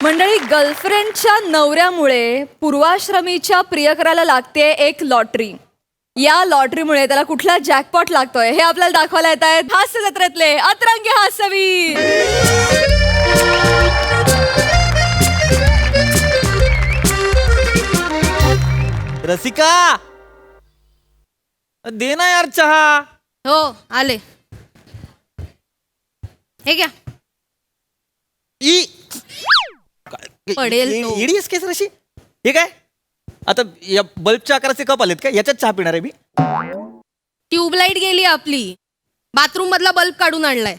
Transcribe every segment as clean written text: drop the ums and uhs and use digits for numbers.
मंडळी, गर्लफ्रेंडच्या नवऱ्यामुळे पूर्वाश्रमीच्या प्रियकराला लागते एक लॉटरी. या लॉटरीमुळे त्याला कुठला जॅकपॉट लागतोय हे आपल्याला दाखवायला येत आहेत हास्य जत्रेतले अतरंगी हास्यवीर. रसिका, दे ना यार चहा. हो आले. हे घ्या. पडेल तो. इडीएस केस रशी. हे काय आता या बल्बच्या आकाराचे कप आलेत का? याच्यात चहा पिणार आहे मी. ट्यूबलाईट गेली आपली. बाथरूम मधला बल्ब काढून आणलाय.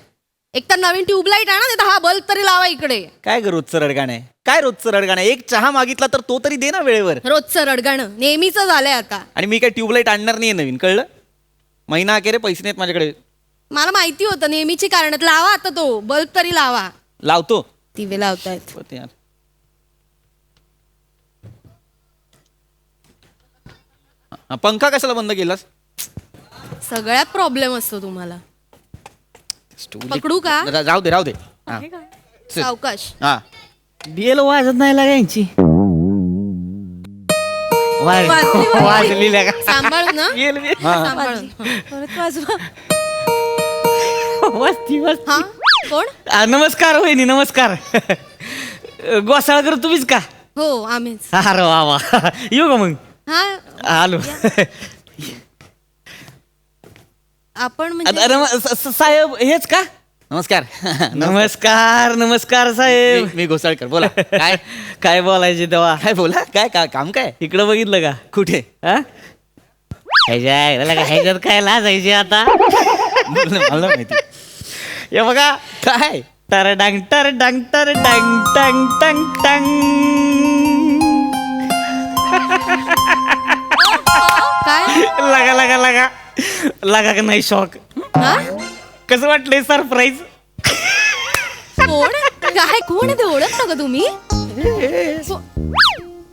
एक तर नवीन ट्यूबलाईट आणा, नाही तर हा बल्ब तरी लावा इकडे. काय ग रोजचं रडगाणं आहे? काय रोजचं रडगाणं आहे? एक चहा मागितला तर तो तरी दे ना वेळेवर. रोजचं रडगाणं नेहमीच झालंय आता. आणि मी काय ट्यूबलाईट आणणार नाहीये नवीन, कळलं? महिना अखेर पैसे नाहीत माझ्याकडे. मला माहिती होतं नेहमीची कारण. लावा आता तो बल्ब तरी लावा. लावतो. दिवे लावतायत. होते यार. पंखा कशाला बंद केलास? सगळ्यात प्रॉब्लेम असतो तुम्हाला. पकडू का? राहू दे राहू दे. हा. सावकाश. हा. बेल वाजत नाही लागायची. वाजली, वाजली लागा. सांभाळू ना. हा. सांभाळून. परत वाजवा. वस्ती वस्ती. हा कोण? नमस्कार वहिनी, नमस्कार. गोसाळकर तुम्हीच का? हो आम्हीच. अरे वा वा. येऊ का मग? हा आलो. आपण म्हणजे साहेब हेच का? नमस्कार. नमस्कार नमस्कार साहेब. मी घोसाळकर. बोला. काय काय बोलायचे तेव्हा? काय बोला? काय काम काय? इकडं बघितलं का? कुठे? हा? ह्याच्यात काय लाजायचे आता? मला माहिती. हे बघा. काय? टर डांग टर डांग टर डांग टंग टंग टंग. काय? लगा लगा लगा लगा का नाही शॉक? हा? कसं वाटलंय सरप्राईज? कोण? काय कोण आहे ते? ओळखता का तुम्ही?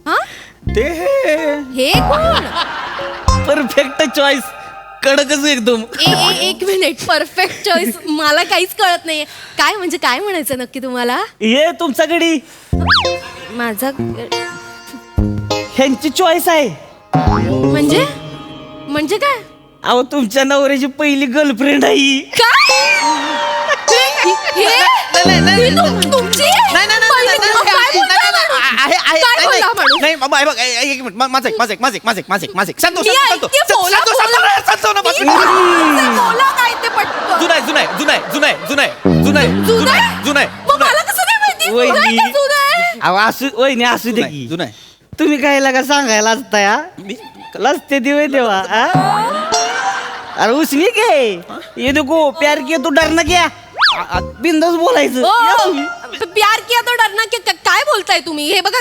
हा? ते हे कोण? Perfect choice. कडकच एकदम. एक मिनिट. Perfect choice. मला काहीच कळत नाहीये. काय म्हणजे काय म्हणायचं नक्की तुम्हाला? हे तुमच्याकडे माझा ह्यांची चॉईस आहे. म्हणजे म्हणजे काय? अहो तुमच्या नवऱ्याची पहिली गर्लफ्रेंड आहे. काय? हे तुमची? काय बोलला माणूस? नाही बाबा, हे बघ, एक मिनिट. माझं शांत हो, मी शांत हो. ऐकते. बोला, बोला. शांत हो ना, बस. बोला काय ते पटकन. जुनाय. मग मला कसं नाही माहिती? वहिनी. जुनं आहे का जुनं आहे? अहो असू वहिनी असू दे की. जुनाय. तुम्ही काय लागा सांगायला असता या? लसते दिवे देवा. अरे उसनी के ये देखो प्यार किया तो डरना क्या? बिंदास बोलायचं. प्यार किया तो डरना की काय बोलताय तुम्ही? हे बघा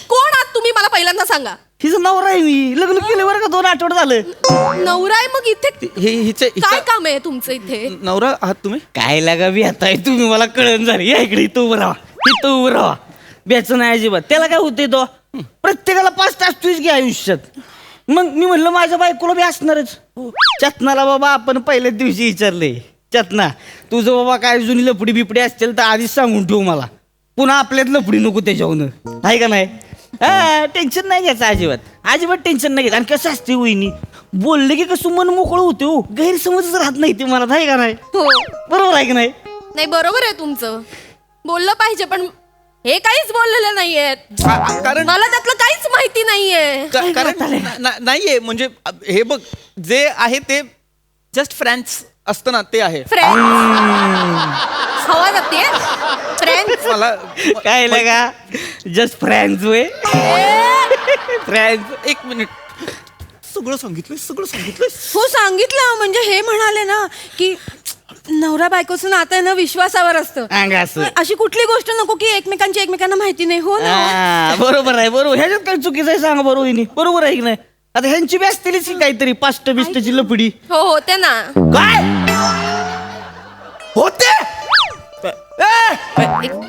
कोण आहात तुम्ही मला पहिल्यांदा सांगा. हिचं नवरा आहे मी. लग्न केलं बरं का 2 आठवडे झालं. नवरा आहे मग इथे हिचे काय काम आहे तुमचं इथे? नवरा आहात तुम्ही? काय लागा भेताय तुम्ही? मला कळण झालं. या इकडे इथं उभं राहा. इथं उभं राहा. बेचं नाही अजिबात. त्याला काय होतंय तो? प्रत्येकाला 5 तास तुझ घ्या आयुष्यात. मग मी म्हणलं माझ्या बायकोला बी असणारच. चतनाला बाबा आपण पहिल्याच दिवशी विचारले. चतना तुझं बाबा काय जुनी लफडी बिपडी असतील तर आधीच सांगून ठेवू मला. पुन्हा आपल्यात लफडी नको त्याच्याहून. आहे का नाही? हा टेन्शन नाही घ्यायचं अजिबात. अजिबात टेन्शन नाही घ्यायचं. आणि कसं असते वहिनी बोलले की कसं मन मोकळं होते हो. गैरसमजच राहत नाही ते मला. आहे का नाही? हो बरोबर आहे की नाही? नाही बरोबर आहे तुमचं. बोललं पाहिजे पण हे काहीच बोललेलं नाहीयेत. कारण मला त्यातलं काहीच माहिती नाहीये. नाहीये म्हणजे हे बघ, जे आहे ते जस्ट फ्रेंड्स असतं ना, ते आहे. हवा जाते फ्रेंड्स. मला काय लागा जस्ट फ्रेंड्स वे. फ्रेंड्स. एक मिनिट. सगळं सांगितलंय. हो सांगितलं. म्हणजे हे म्हणाले ना की नवरा बायकोचं नातं आहे ना विश्वासावर असतं. असं अशी कुठली गोष्ट नको की एकमेकांना माहिती नाही. हो ना? बरोबर आहे. बरोबर. ह्याच्यात काही चुकीचं आहे सांगा बरोबर वहिनी? बरोबर आहे की नाही? आता ह्यांची बी असतीलच की काहीतरी पास्ट बिस्टची लपडी. हो होते ना. काय होते?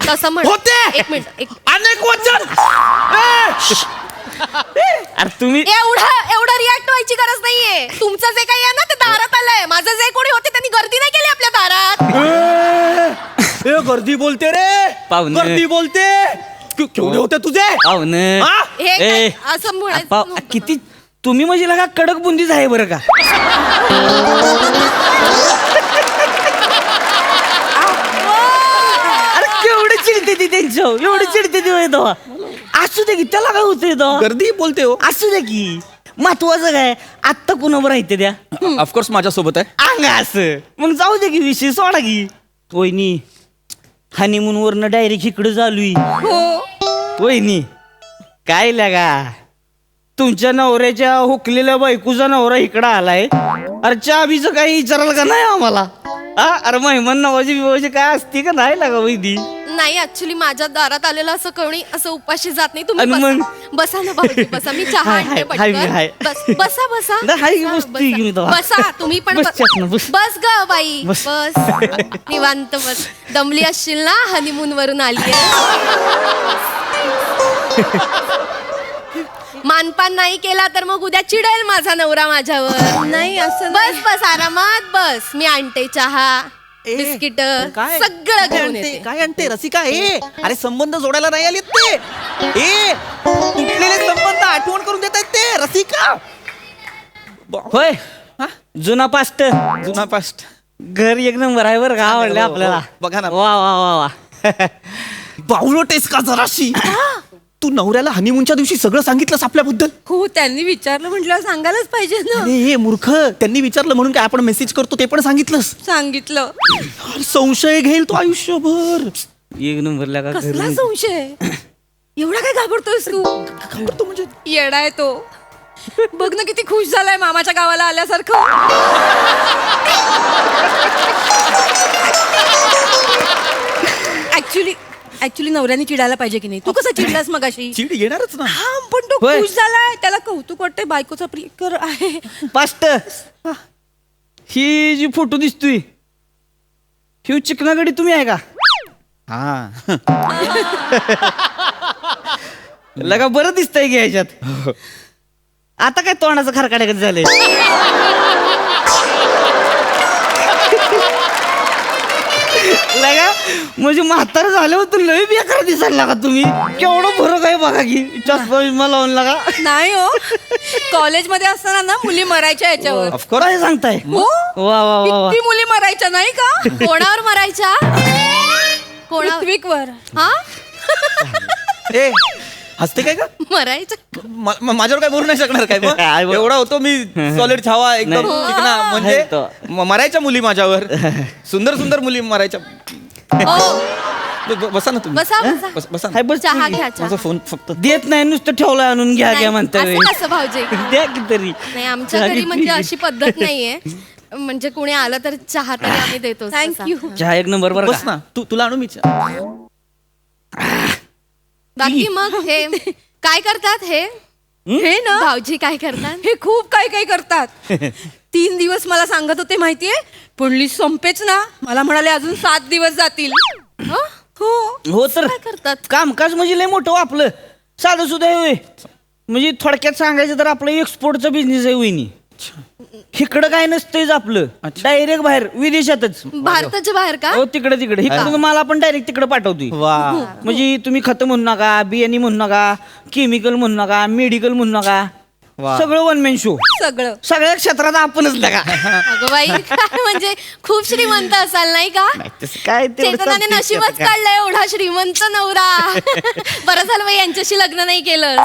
कसं म्हण होते. एक मिनिट. अनेक वचन. अरे तुम्ही एवढा रिॲक्ट व्हायची गरज नाहीये. तुमचं जे काही आहे ना ते दारात आलंय. माझं जे कोणी होते त्यांनी गर्दी नाही केली आपल्या दारात. गर्दी बोलते रे. पाहुणे. गर्दी बोलते. केवढे होते तुझे पाहुण हा? हे काय असं म्हणायचं नव्हतं. किती तुम्ही म्हणजे लगा कडक बुंदीच आहे बरं का. अरे केवढे चिडते ती त्यांच्यावर, एवढे चिडते ती तो. असू दे की त्याला काय होतंय तो. गर्दी बोलते हो असू दे की महत्वाचं काय आत्ता कुणावर आहे ते द्या ऑफकोर्स माझ्यासोबत आहे अंग असं मग जाऊ दे की विषय सोडा की. वहिनी हनीमून वरनं डायरेक्ट इकडे चालू वहिनी काय लागा तुमच्या नवऱ्याच्या हुकलेल्या बायकोचा नवरा इकडं आलाय. अरे चाबीचं काही विचाराल का नाही आम्हाला. हा अरे मेहमान नवाजी बिवाजी काय असते का नाही लागा वहिनी. नाही ऍक्च्युली माझ्या दारात आलेलं असं कोणी असं उपाशी जात नाही. तुम्ही आणि मग? बसा. बसा ना भाऊजी बसा. मी चहा हाय, आणते हाय, हाय, हाय. पटकन. बसा बसा नाही, हाय, बसा, बसतोय की मी बसा. तेव्हा. बसा तुम्ही पण बस चटणं, बस. बस ग बाई बस. बस निवांत बस. दमली असशील ना हनीमून वरून आली मानपान नाही केला तर मग उद्या चिडेल माझा नवरा माझ्यावर. नाही असं बस बस आरामात बस. मी आणते चहा बिस्किट काय सगळं घेऊन आणते? येते. काय आणते रसिका अरे संबंध जोडायला नाही आलेत ते तुटलेले संबंध आठवण करून देत आहेत ते रसिका होय हा? जुना पास्ट जुना पास्ट घर एक नंबर आहे बरं का आवडलं हो, हो. आपल्याला. बघा ना. वा वा वा वा बावळटेस का जराशी तू नवऱ्याला हनीमूनच्या दिवशी सगळं सांगितलंस आपल्याबद्दल. हो त्यांनी विचारलं म्हटलं सांगायलाच पाहिजे ना. अरे हे मूर्ख त्यांनी विचारलं म्हणून काय आपण मेसेज करतो ते पण सांगितलंस. सांगितलं. अरे, संशय घेईल तो आयुष्यभर. एक नंबरला का कसला घर संशय एवढा काय घाबरतोयस तू. घाबरतो म्हणजे येडाय तो. बघ ना किती खुश झालाय मामाच्या गावाला आल्यासारखं. ऍक्च्युली नवऱ्याने चिडायला पाहिजे की नाही. तू कसं चिडलास मगाशी. चिड येणारच ना. हा पण तो होय. खुश झालाय त्याला कौतुक वाटतंय बायकोचा प्रियकर आहे. पास्ट ही जी फोटो दिसतोय ही चिकनागडी तुम्ही आहे का हा लगा बरं दिसतंय की ह्याच्यात. आता काय तोंडाचं खरकाड्याकडे झालंय. लगा म्हणजे म्हातार झालं होतं लय बेकार दिसायला लागा तुम्ही. केवढं फरक आहे बघा की चष्मा बिस्मा लावून लागा. नाही हो कॉलेजमध्ये असताना ना मुली मरायच्या याच्यावर. ऑफकोर्स काय सांगताय हो वा वा वा वा किती मुली मरायच्या नाही का. कोणावर मरायच्या कोणावर पृथ्वीवर. हा ए हसते काय का मरायचं माझ्यावर काय बोलू नाही शकणार काय मग? काय बोल- एवढा होतो मी सॉलिड छावा एकदम नाही. चिकना आहे म्हणजे तो. मरायच्या मुली माझ्यावर सुंदर सुंदर मुली मरायच्या. हो बसा ना तुम्ही बसा बसा बसा ना. हाय बस चहा घ्या चहा माझा फोन फक्त देत नाही नुसतं ठेवलं आणून घ्या घ्या म्हणता नाही, असं कसं भाऊजी द्या की तरी नाही आमच्या घरी म्हणजे अशी पद्धत नाहीये. म्हणजे कोणी आलं तर चहा तरी आम्ही देतो. थँक्यू. चहा एक नंबर बरं बस का? ना तुला आणू मी चहा. बाकी मग हे काय करतात हे हे ना भाऊजी काय करतात. हे खूप काय काय करतात. 3 दिवस मला सांगत होते माहितीये पण लिस्ट संपेच ना. मला म्हणाले अजून 7 दिवस जातील. हं? हो हो तर काय करतात कामकाज म्हणजे लय मोठं हो आपलं साधं सुद्धा आहे होय. म्हणजे थोडक्यात सांगायचं तर आपलं एक्सपोर्टचा बिझनेस आहे वहिनी. इकडं काय नसतंच आपलं डायरेक्ट बाहेर विदेशातच. भारताच्या बाहेर का हो तिकडे तिकडे इकडून मला पण डायरेक्ट तिकडे पाठवतोय. वा म्हणजे तुम्ही खत म्हणू नका बियाणी म्हणू नका केमिकल म्हणू नका मेडिकल म्हणू नका वा. सगळं वन मॅन शो. सगळं सगळ्या क्षेत्रात आपणच लगा. अगं बाई काय म्हणजे खूप श्रीमंत असाल नाही का. तसं काय तेवढं चेतनाने चालतंय नशीबच त्यात काय. काढलंय एवढा श्रीमंत नवरा. बरं झालं बाई यांच्याशी लग्न नाही केलं.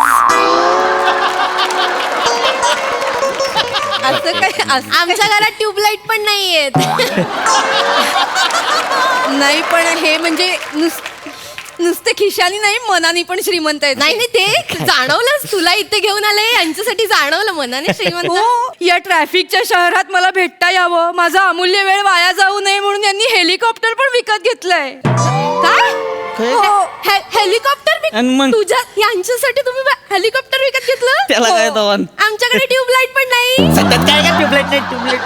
असं काय असं आमच्या घरात ट्यूबलाईट पण नाहीयेत. नाही पण हे म्हणजे नुसते खिशानी नाही मनानी पण श्रीमंत आहेत. नाही नाही ते जाणवलंच तुला इथे घेऊन आले यांच्यासाठी जाणवलं मनाने श्रीमंत. हो या ट्रॅफिकच्या शहरात मला भेटता यावं माझा अमूल्य वेळ वाया जाऊ नये म्हणून यांनी हेलिकॉप्टर पण विकत घेतलंय. काय हो. हेलिकॉप्टर आणि मग? तुझ्या यांच्यासाठी तुम्ही हेलिकॉप्टर विकत घेतलं. त्याला काय हो. तवान? आमच्याकडे ट्यूबलाईट पण नाही. सध्यात काय का ट्यूबलाईट नाही ट्यूबलाईट.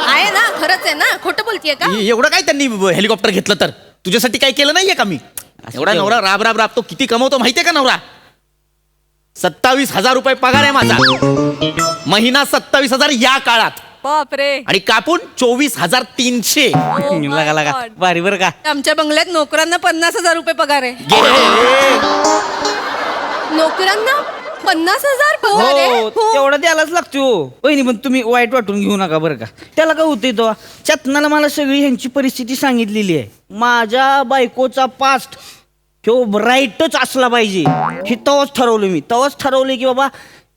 आहे ना खरंच आहे ना खोटं बोलतीये का. एवढं काय त्यांनी हेलिकॉप्टर घेतलं तर तुझ्यासाठी काय केलं नाहीये का मी. एवढा नवरा राब राब राबतो किती कमवतो माहितीये का नवरा. 27,000 रुपये पगार आहे माझा महिना. 27,000 या काळात बापरे. आणि कापून 24,300. Oh my लगा लगा God. भारी बरं का. आमच्या बंगल्यात नोकरांना 50,000 रुपये पगार आहे. नोकरांना 50,000 पगार आहे. हो तेवढा द्यायलाच लागतो. वहिनी पण तुम्ही वाईट वाटून घेऊ नका बरं का. त्याला काय होतंय तो चतनाला मला सगळी ह्यांची परिस्थिती सांगितलेली आहे. माझ्या बायकोचा पास्ट ह्यो राईटच असला पाहिजे हे तेव्हाच ठरवलं मी. तेव्हाच ठरवलं की बाबा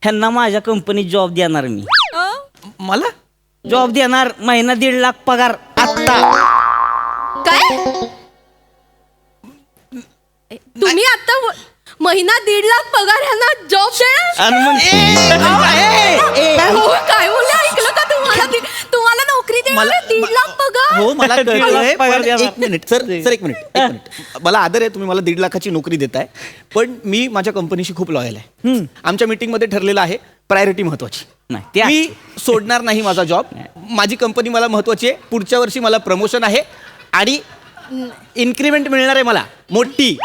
ह्यांना माझ्या कंपनीत जॉब देणार मी. मला जॉब देणार. महिना 1.5 लाख पगार आत्ता. काय तुम्ही आता महिना 1.5 लाख पगार ह्यांना जॉब देणार? आणि मग काय बोलले ऐकलं का तुम्हाला? तुम्हाला नोकरी देणार 1.5 लाख पगार? हो मला कळलंय, 1.5 लाख पगार पण द्या. एक मिनिट सर सर एक मिनिट मला आदर आहे, तुम्ही मला 1.5 लाखाची नोकरी देताय, पण मी माझ्या कंपनीशी खूप लॉयल आहे. आमच्या मीटिंग मध्ये ठरलेलं आहे प्रायोरिटी महत्वाची. नाही, ते मी सोडणार नाही माझा जॉब. माझी कंपनी मला महत्वाची आहे. पुढच्या वर्षी मला प्रमोशन आहे आणि इन्क्रीमेंट मिळणार आहे मला मोठी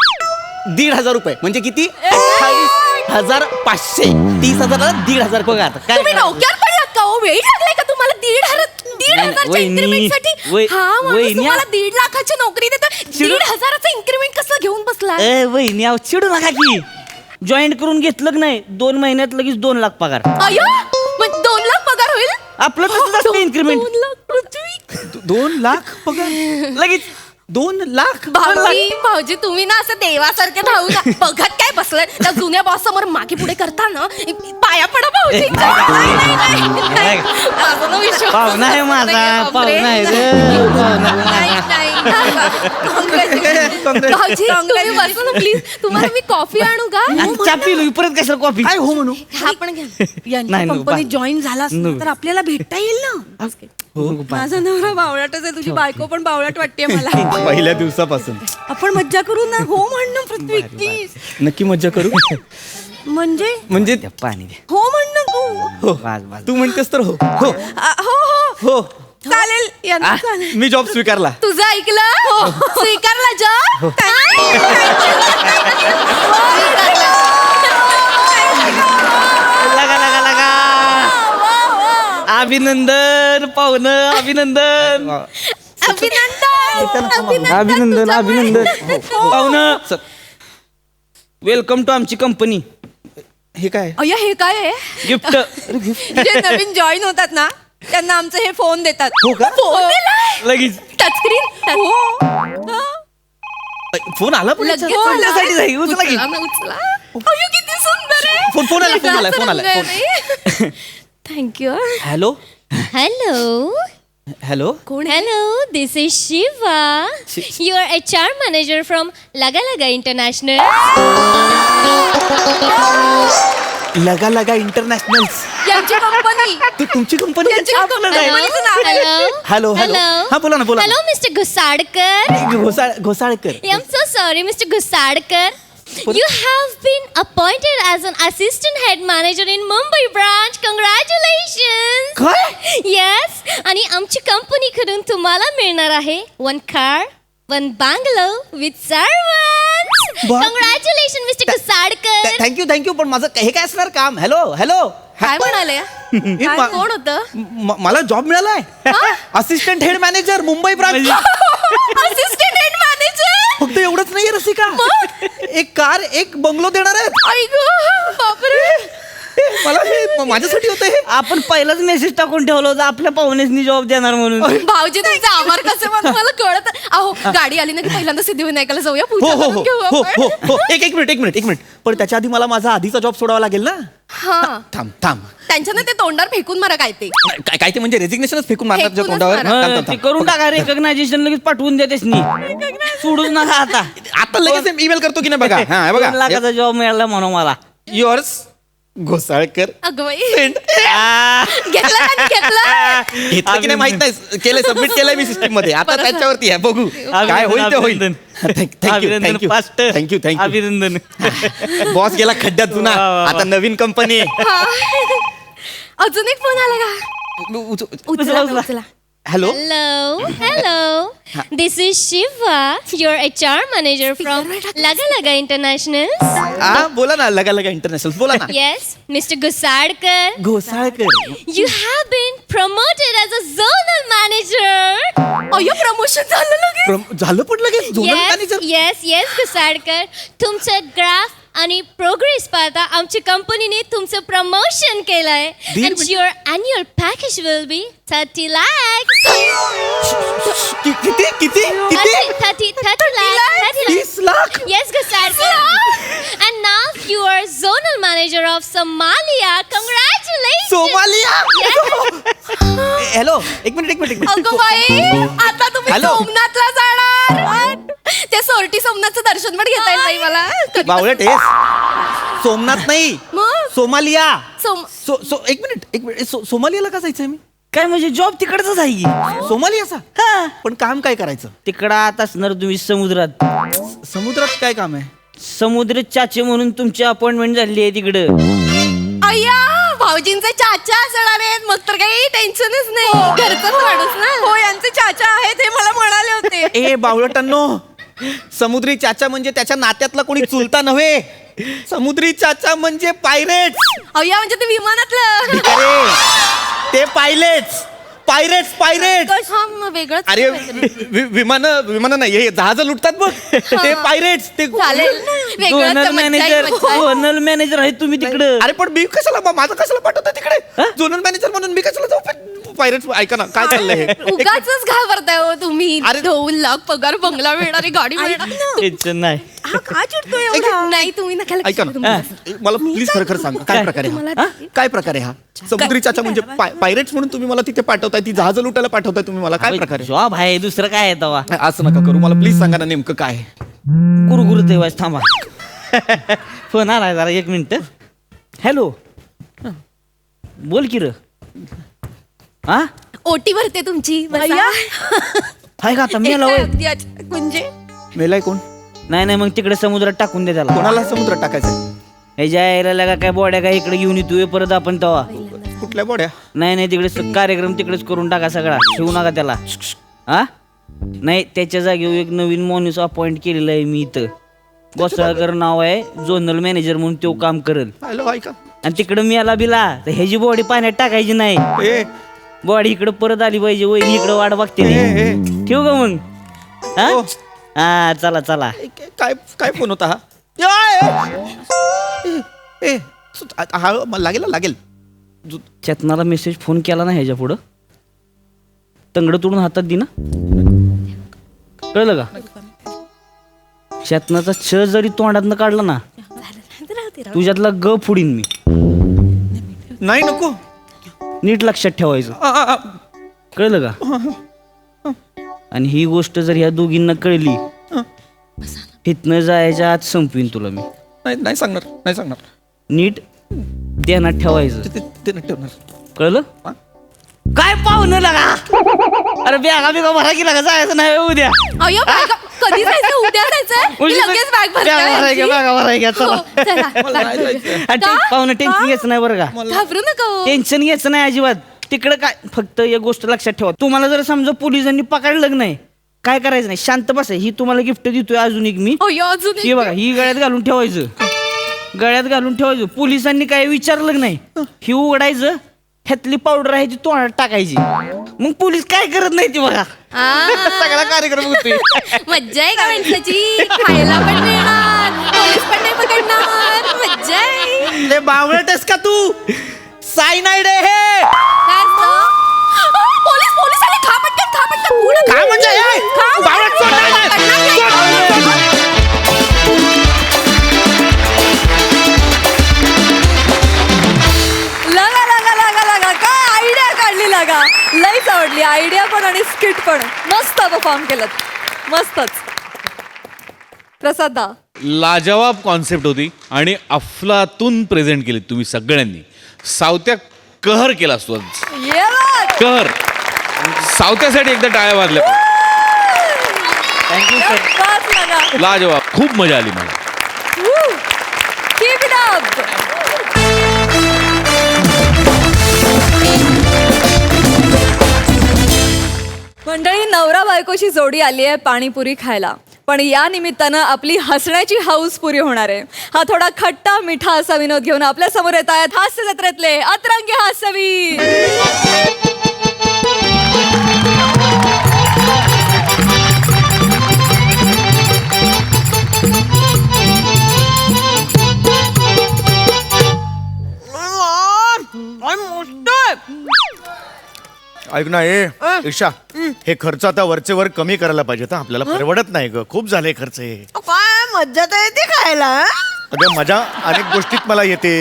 1,500 रुपये. म्हणजे किती? 28,500. 30,000ला 1,500 पगार. काय तुम्ही डोक्यावर पडलात का? हो वेळ लागलाय का तुम्हाला 1,500च्या वहिनी, इन्क्रीमेंटसाठी? हा माणूस वहिनी, तुम्हाला 1.5 लाखाची नोकरी देतो, 1,500चं इन्क्रीमेंट कसं घेऊन बसला? वहिनी अहो चिडू नका की. जॉईन करून घेतलं की नाही 2 महिन्यात लगेच 2 लाख पगार. अयो मग 2 लाख पगार होईल? आपलं तसंच असतं इन्क्रीमेंट. 2 लाख पृथ्वी. 2 लाख पगार लगेच 2 लाख. भाऊजी तुम्ही ना असं देवासारखे भाऊ ना बघत काय बसलाय त्या जुन्या बॉस समोर मागे पुढे करता ना पाया पडा भाऊजी. पाहुणा आहे माझा. पाहुणा आहे रे. भाऊजी प्लीज तुम्हाला मी कॉफी आणू का? चहा पिलो परत कशाला कॉफी. काय हो म्हणू? हा पण घ्या. यांच्या नाही, कंपनीत जॉईन झाला असता तर आपल्याला भेटता येईल ना. माझा नवरा बावळाटच आहे, तुझी बायको पण बावळाट वाटते मला. पहिल्या दिवसापासून आपण मज्जा करू ना. हो म्हणणं पृथ्वी प्लीज. नक्की मज्जा करू. म्हणजे द्या पाणी द्या. हो म्हणणं तू. हो बस बस. तू म्हणतेस तर हो हो हो हो हो. चालेल यांना चालेल. मी जॉब स्वीकारला. तुझं ऐकलं? स्वीकारला जॉब. लगा लगा लगा. अभिनंदन पाहुणं. अभिनंदन अभिनंदन अभिनंदन पाहुणं. वेलकम टू आमची कंपनी. हे काय? अय्या हे काय आहे? गिफ्ट. जे नवीन जॉईन होतात ना त्यांना आमचे हे फोन देतात. हो का? फोन दिलाय लगेच टचस्क्रीन. फोन आला पण लगेच उचलण्यासाठी जाई. उचला की. उचला. अय्यो, किती सुंदर आहे. फोन आला, फोन आला. थँक्यू. Hello Hello. हॅलो. कोण आहे? Hello, this is Shiva. You are HR manager from Laga Laga International. लगा लगा इंटरनॅशनल. यांची कंपनी. तू तुमची कंपनी? यांची कंपनीचं नाव आहे. Hello. Hello hello. हा बोला ना बोला. Hello, Mr. Gusadkar. Ghosalkar. I'm so sorry, Mr. Gusadkar. You have been appointed as an assistant head manager in Mumbai branch. Congratulations. काय? Yes. आणि आमची कंपनीकडून तुम्हाला मिळणार आहे 1 car, 1 bungalow with servants. Wow. Congratulations, Mr. Gusadkar. Thank you पण माझं हे काय असणार काम? Hello hello. काय म्हणाले? काय कोण होतं? मला जॉब मिळालाय. Assistant head manager Mumbai branch. Assistant head manager. फक्त एवढंच नाहीये रसिका. 1 कार 1 बंगलो देणार आहेत. आई गं, बापरे. मला हे माझ्यासाठी होतं हे. आपण पहिलाच मेसेज टाकून ठेवलं होतं आपल्या पाहुण्यासनी जॉब देणार म्हणून. भाऊजी तुमचा आभार कसं मला कळत. अहो गाडी आली ना की पहिल्यांदा सिद्धिविनायकाला जाऊया, हो पूजा हो करून हो घेऊ हो आपण. हो हो. एक मिनिट पण त्याच्या आधी मला माझा आधीचा जॉब सोडावा लागेल ना. हा थांब. त्यांच्यानं ते तोंडावर फेकून मारा काय ते. काय ते म्हणजे रेजिग्नेशनच फेकून मारणार तुझ्या फेकूनच तोंडावर. मारा. ते करून टाका. रेकग्नायझेशन लगेच पाठवून द्या त्यासनी. सोडूच नका आता. आता लगेच ईमेल करतो की नाही बघा. हा 2 बघा. लाखाचा जॉब मिळाला म्हणून मला. युअर्स घोसाळकर. अगं बाई. Send. घेतला का? घेतला. घेतलं की नाही माहित नाही. केलंय, सबमिट केलंय मी सिस्टीम मध्ये. आता त्याच्यावरती आहे, बघू काय होईल ते होईल. अभिनंदन फास्ट. थँक्यू अभिनंदन. बॉस गेला खड्ड्यात जुना. वा, वा, वा. आता नवीन कंपनी. अजून एक फोन आला का? उचला उचला. उचला. Hello Hello. This is Shiva, your HR manager from Laga Laga International. हा बोला ना, लगा लगा इंटरनॅशनल बोला ना. Yes, Mr. Gusadkar. Ghosalkar. You have been promoted as a zonal manager. अय्यो प्रमोशन झालं लगेच. झालं पण लगेच झोनल मॅनेजर. Yes, Gusadkar. तुमचं ग्राफ आणि प्रोग्रेस पाहता आमची कंपनीने तुमचं प्रमोशन केलंय. And your annual package will be 30 lakhs. किती किती 30 lakhs. 30 lakh. Yes, Gusadkar. And now you are zonal manager of Somalia. Congratulations. Somalia. Hello एक मिनिट. अगं बाई आता तुम्ही हॅलो. सोमनाथला जाणार. ते सोरटी सोमनाथचं दर्शन पण घेता येईल बाई मला. बावळट आहेस. सोमनाथ नाही, मग? सोमालिया. सोम एक मिनिट सोमालियाला का जायचंय मी? काय म्हणजे जॉब तिकडच आहे की सोमालियाचा. हा पण काम काय करायचं? तिकडं आत असणार तुम्ही समुद्रात. समुद्रात काय काम आहे? समुद्र चाचे म्हणून तुमची अपॉइंटमेंट झाली आहे तिकडं. अय्या भाऊजींचे चाचा असणार आहेत मग तर काही टेन्शनच नाही. घरचाच माणूस ना. हो यांचे चाचा आहेत हे मला म्हणाले होते. ए बावळटांनो, समुद्री चाचा म्हणजे त्याच्या नात्यातला कोणी चुलता नव्हे. समुद्री चाचा म्हणजे पायरेट्स. अय्या म्हणजे ते विमानातलं. अरे ते पायलेट्स पायरेट्स. हा, मग वेगळंच अरे विमान नाही, हे जहाज लुटतात बघ ते पायरेट्स. ते चालेल झोनल मॅनेजर आहे तुम्ही तिकडं. अरे पण मी कशाला माझं कशाला पाठवतं तिकडे? झोनल मॅनेजर म्हणून मी कशाला जाऊ? पायरेट्स ऐका ना काय चाललंय हे. उगाच घाबरताय हो तुम्ही. अरे. 2 लाख पगार, बंगला मिळणारी गाडी मिळणार. टेन्शन नाही. हा का चिडतोय एवढा? नाही तुम्ही नका लक्ष ऐका देऊ ना, तुम्ही. मला प्लीज खरं सांगा काय प्रकारे हा? काय प्रकारे हा समुद्री चाचा म्हणजे पायरेट्स म्हणून तुम्ही मला तिथे पाठवताय, ती जहाज लुटायला पाठवताय तुम्ही मला, काय प्रकारे? जॉब आहे दुसरं काय आहे तवा. असं नका करू, मला प्लीज सांगा ना नेमकं काय आहे. कुरकुर देवाच थांबा. फोन आलाय जरा 1 मिनिट. हॅलो बोल की र. हा ओटी भरते तुमची. हाय का आता मेला होय? म्हणजे मेलाय कोण? नाही मग तिकडे समुद्रात टाकून दे त्याला. कोणाला समुद्रात टाकायचं? ह्याच्या यायला का काय बॉड्या काय इकडे घेऊन येतोय परत आपण तवा. कुठल्या बोड्या? नाही तिकडे कार्यक्रम तिकडेच करून टाका सगळा. ठेवू नका त्याला. हा नाही त्याच्या जागेवर एक नवीन माणूस अपॉइंट केलेला आहे मी इथं. गोसाळकर नाव आहे, झोनल मॅनेजर म्हणून तो काम करेल. हॅलो ऐका. आणि तिकडं मी आला बिला तर ह्याची बॉडी पाण्यात टाकायची नाही. ए बॉडी इकडे परत आली पाहिजे. वहिनी इकडे वाट बघते. ठेवू का मग? हा हो. हा चला काय काय फोन होता हा? ए हा लागेल. चेतनाला मेसेज फोन केला ना ह्याच्या पुढं तंगड तोडून हातात दि ना. कळलं का? चेतनाचा छ जरी तोंडातनं काढला ना तुझ्यातला ग फुडीन मी. नाही नको. नीट लक्षात ठेवायचं. कळलं का? आणि ही गोष्ट जर ह्या दोघींना कळली हितनं जायच्या आत संपवीन तुला मी. नाही सांगणार. नीट ध्यानात ठेवायचं. ते नाही ठेवणार. कळलं? काय पाहुणं लागा. अरे बिगा भरा की लागा. जायचं नाही उद्या. अय्यो कधी जायचं? उद्या जायचं. लगेच बॅग भरायच्या चला. मला नाही जायचं. पाहुणं टेन्शन घ्यायचं नाही बरं का. घाबरू नका हो. टेन्शन घ्यायचं नाही अजिबात. तिकडं काय फक्त एक गोष्ट लक्षात ठेवा. तुम्हाला जर समजा पोलिसांनी पकडलं नाही काय करायचं नाही, शांत बसाय. ही तुम्हाला गिफ्ट देतोय अजून एक मी. अय्यो अजून ही बघा, ही गळ्यात घालून ठेवायचं. पोलिसांनी काय विचारलं नाही ही उघडायचं. ह्यातली पावडर आहे ती तोंडात टाकायची. मग पोलीस काय करत नाही ती बघा. सगळा कार्यक्रम होतोय. मज्जा आहे का माणसाची. खायला पण मिळणार, पोलीस पण नाही पकडणार. मज्जा आहे. ले बावळटस का तू? सायनाइड आहे हे. काय असतं? पोलीस आले. खा पटकन पुढं काय म्हणजे हे? बावळट सोड. लगा काय आयडिया काढली लागा. लईच आवडली आयडिया पण आणि स्किट पण. मस्त परफॉर्म केलं. मस्तच. प्रसादा लाजवाब कॉन्सेप्ट होती आणि अफलातून प्रेझेंट केली तुम्ही सगळ्यांनी. सावत्या कहर केला असतो. कहर. सावत्यासाठी एकदा टाळ्या वाजल्या. Thank you sir. लाजवाब. खूप मजा आली मला. Keep it up. नवरा बायकोची जोडी आली आहे पाणीपुरी खायला, पण या निमित्तानं आपली हसण्याची हौस पुरी होणार आहे. हा थोडा खट्टा मिठा असा विनोद घेऊन आपल्या समोर येत आहेत हास्य जत्रेतले अतरंगी हास्यवीर. ऐक ना ईशा, हे खर्च आता वरचे वर कमी करायला पाहिजे. आपल्याला परवडत नाही ग, खूप झाले खर्च हे. काय मज्जा तर येते खायला. अगं मजा अनेक गोष्टीत मला येते.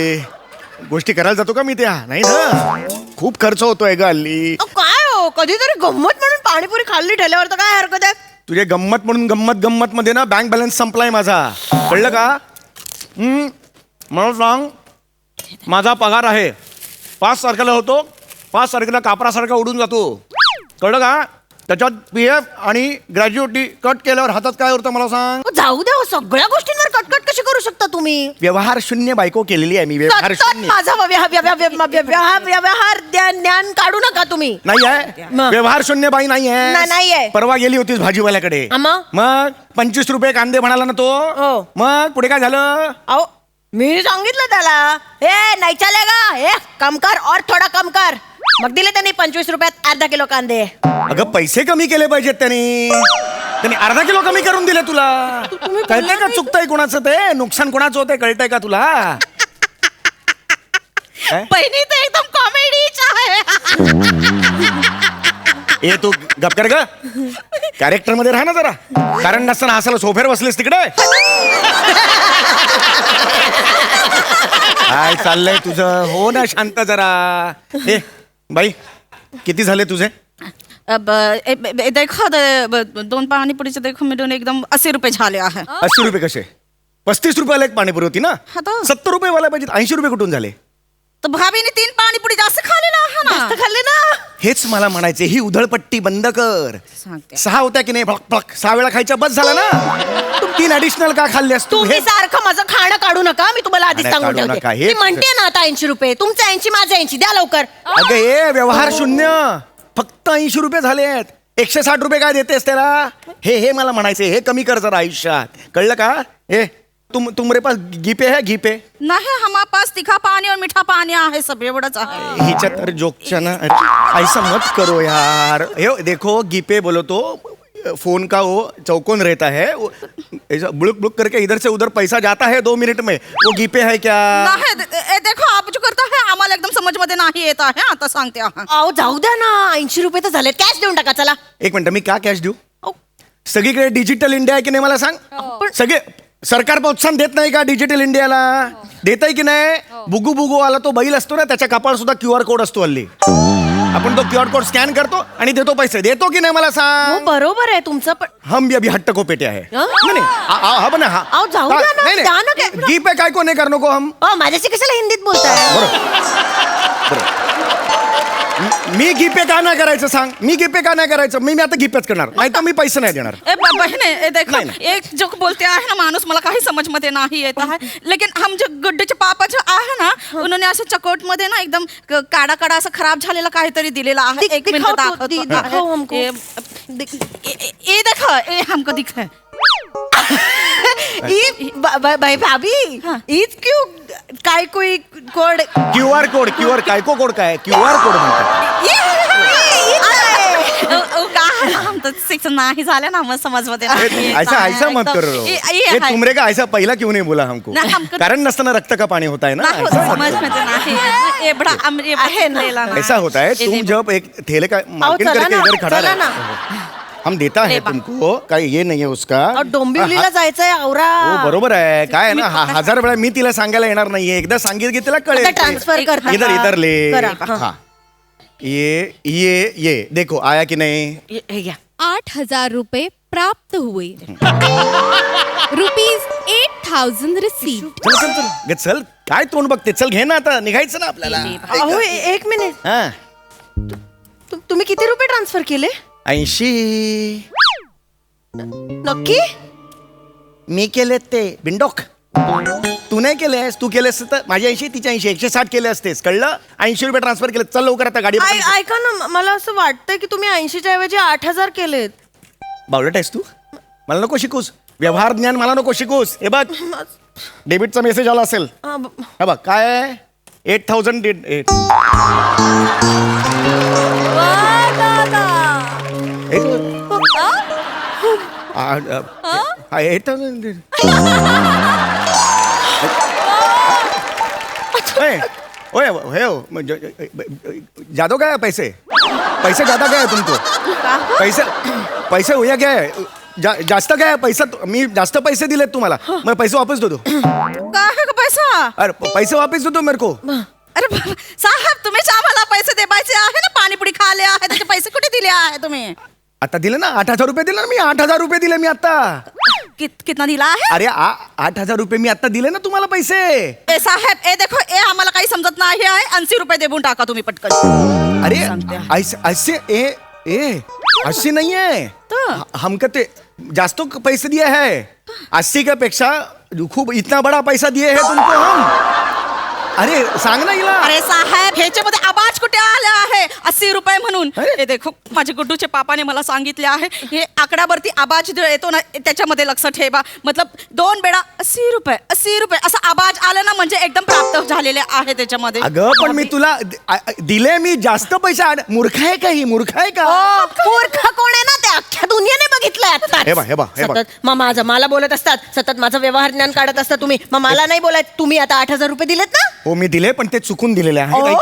गोष्टी करायला जातो का मी त्या? नाही ना, खूप खर्च होतोय ग हल्ली. काय हो, कधीतरी गंमत म्हणून पाणीपुरी खाल्ली ठेल्यावर तर काय हरकत आहे. तुझे गंमत म्हणून गंमत मध्ये ना बँक बॅलन्स संपलाय माझा, कळलं का? मला सांग, माझा पगार आहे 5 तारखेला होतो, 5 तारखेला कापरासारखा उडून जातो, कळलं का? त्याच्यात PF आणि ग्रॅज्युएटी कट केल्यावर हातात काय उरतं मला सांग? जाऊ द्या हो, सगळ्या गोष्टींवर कटकट कशी करू शकता तुम्ही? व्यवहार शून्य बायको केलेली आहे मी, व्यवहार सतत शून्य. माझा व्यवहार ज्ञान काढू नका तुम्ही. नाही आहे, मग? व्यवहार शून्य बाई नाही नाहीये. आहे. परवा गेली होतीस भाजीवाल्याकडे, मग? मग 25 रुपये कांदे म्हणाला ना तो. हो. मग पुढे काय झालं? अहो मी सांगितलं त्याला, हे नाही चालेगा, हे कम कर और थोडा कम कर. मग दिले त्यांनी 25 रुपयात अर्धा किलो कांदे. अगं पैसे कमी केले पाहिजेत त्यांनी अर्धा किलो कमी करून दिले तुला. कळतंय का चुकतंय कोणाचं, ते नुकसान कोणाचं होतंय कळतंय का तुला? काय? बहिणी तर एकदम कॉमेडीच आहे. ए तू गप कर ग, कॅरेक्टर मध्ये राहा ना जरा. कारण नसताना हसायला सोफ्यावर बसलेस तिकडे. काय चाललंय तुझं? हो ना शांत जरा. ए बाई, किती झाले तुझे? देखो 2 पाणीपुरीचे देखो मिळून एकदम 80 रुपये झाले आहे. 80 रुपये कसे? 35 रुपयाला एक पाणीपुरी होती ना. हा तो. 70 रुपये वाला पाहिजे, 80 रुपये कुठून झाले? तर भाभीने 3 पाणीपुरी जास्त खाल्लेला आहे ना. जास्त खाल्ले ना. हेच मला म्हणायचे, ही उधळपट्टी बंद कर. सांगते. 6 होत्या की नाही? फळक फळक 6 वेळा खायच्या बस झाला ना. तू 3 ऍडिशनल का खाल्ल्यास तू? तुम्ही सारखं माझं खाणं काढू नका, मी तुम्हाला आधीच खाणं सांगून काढू नका, ठेवते. हे- मी म्हणते ना आता 80 रुपये, तुमचे 80 माझे 80 द्या लवकर. अगं ए व्यवहार शून्य, फक्त 80 रुपये झाले आहेत. 160 रुपये काय देतेस त्याला? हे मला म्हणायचे, हे कमी कर जरा आयुष्यात, कळलं का? हे तुमरे पास गीपे है? गीपे नाही, हमारे पास तीखा पानी और मीठा पानी आहे, सब एवढंच आहे. हिच्या तर जोकच्या ना. ऐसा मत करो यार. हे देखो गीपे बोलो तो फोन का वो चौकोन रहता है, वो ऐसा बुड़ुक बुड़ुक करके इधर से उधर पैसा जाता है 2 मिनट में. वो गीपे है क्या? नाही, देखो आप जो करता है आम्हाला एकदम समजमध्ये नाही येत आहे. आता सांगते आहे. अहो जाऊ द्या ना, 80 रुपये तर झाले, कॅश देऊन टाका चला. एक मिनिट, मी का कॅश देऊ? सगळीकडे डिजिटल इंडिया आहे की नाही मला सांग? सगळे सरकार प्रोत्साहन देत नाही का डिजिटल इंडियाला? देत आहे की नाही? बुगू बुगू आला तो बैल असतो ना, त्याच्या कपाळ सुद्धा QR कोड असतो हल्ली. आपण तो QR कोड स्कॅन करतो आणि देतो पैसे. देतो की नाही मला हो सांग? बरोबर आहे तुमचं, पण हम भी अभी हट्ट को पेटे आहे. नाही हा बना हा. अहो, जाऊ द्या ना, नाही, द्या ना नाही. काय. गीप आहे काय को नाही करनो को हम. माझ्याशी कशाला हिंदीत बोलताय? मी गीपे का नाही करायचं सांग? मी गीपे का नाही करायचं? मी आता गीपेच करणार, नाही तर मी पैसे नाही देणार. बहने देखो, नहीं, नहीं. एक जो बोलते आहे ना माणूस, मला काही समजमध्ये नाही येत आहे. लेकिन हम जो गुड्डूचे पापा जो आहे ना, उन्होंने असं चकोट मध्ये ना एकदम काडा काडा असं खराब झालेला काहीतरी दिलेला आहे. एक मिनिट दिखाओ तो, दाखवतो. दिखाओ हमको. ये देखो, ये हमको दिख है. भाभी ईद क्यों काय कोई कोड QR कोड काय को कोड काय? QR कोड म्हणतात. हम तो शिक्षण नाही झालं ना, मग समजमध्ये नाही येत ऐसा आहे. ऐसा मत करो. ये ये है. तुमरे का ऐसा पहिला क्यों नहीं बोला हमको? नहीं, हमको- कारण नसताना रक्त का पानी होता है ना. नाही होत, ऐसा मत समजमध्ये नाही. ये बड़ा आहे ना. लेला ऐसा होता है, ये तुम देखो. जब एक ठेले का मार्केट चला करके ना, इधर खड़ा चला है, ना. हम देता है ले बा. तुमको, काय ये नहीं है उसका. अहो, डोंबिवलीला जायचंय आवरा. हो बरोबर आहे. काय आहे ना 1000 वेळा मी तिला सांगायला येणार नाहीये. एकदा सांगितलं की तिला कळेल. आता ट्रान्सफर करता इधर का? इधर ले. करा. हाँ ये देखो आया कि नहीं? हे घ्या. 8,000 रुपये प्राप्त हुए. ₹8,000 रिसीव्ड. चल चल चल गे, चल काय तोंड बघते? चल घे ना, आता निघायचं ना आपल्याला. अहो एक मिनिट, हा तुम्ही किती रुपये ट्रान्सफर केले? 80 नक्की? मी केले ते बिंडोक. तू नाही केलेस, तू केलेस तर माझे 80 तिच्या 80 160 केले असतेस, कळलं? 80 रुपये ट्रान्सफर केले. चल लवकर आता गाडी पकड. ऐका ना, मला असं वाटतंय की तुम्ही 80च्या ऐवजी 8000 केलेत. बावळट आहेस तू, मला नको शिकूस. व्यवहार ज्ञान मला नको शिकूस. हे बघ, डेबिटचा मेसेज आला असेल. हे बघ काय आहे, 8000 8000 ओए ज्यादा क्या है पैसे ज्यादा क्या है तुमको पैसे होया क्या है जास्त काय आहे पैसा मी जास्त पैसे दिलेत तुम्हाला मला पैसे वापस दो काय आहे का पैसा अरे पैसे वापस दो मेरे को अरे साहेब तुम्हीच आम्हाला पैसे द्यायचे आहे ना पाणीपुरी खाले आहे त्याचे पैसे कुठे दिले आहे तुम्ही आता दिले ना 8000 रुपये दिले ना मी 8000 रुपये दिले मी आता कितना दिला आहे अरे 8000 रुपये मी आता दिले ना तुम्हाला पैसे ए साहेब ए देखो ए आम्हाला काही समजत नाही आहे 80 रुपये देऊन टाका तुम्ही पटकन अरे ऐसे ऐसे नहीं है हम कहते जास्त पैसे दिए है 80 के पेक्षा खूप इतना बड़ा पैसा दिए है तुमको हम अरे सांग ना हिला अरे साहेब ह्याच्यामध्ये आवाज कुठे आला आहे 80 रुपये म्हणून हे देखो माझे गुड्डूचे पापाने मला सांगितले आहे हे आकड्यावरती आवाज जो येतो ना त्याच्यामध्ये लक्ष ठेवा मतलब 2 वेळा 80 रुपये असा आवाज आला ना म्हणजे एकदम प्राप्त झालेले आहे त्याच्यामध्ये अगं पण मी तुला दिले मी जास्त पैसे मूर्ख आहे का ही मूर्ख आहे का मूर्ख कोण आहे ना ते अख्ख्या दुनियाने बघितलंय हे बघ सतत मग माझं मला बोलत असतात सतत माझं व्यवहार ज्ञान काढत असता तुम्ही मग मला नाही बोलायत तुम्ही आता 8000 रुपये दिलेत ना हो मी दिले पण ते चुकून दिलेले आहे ओ,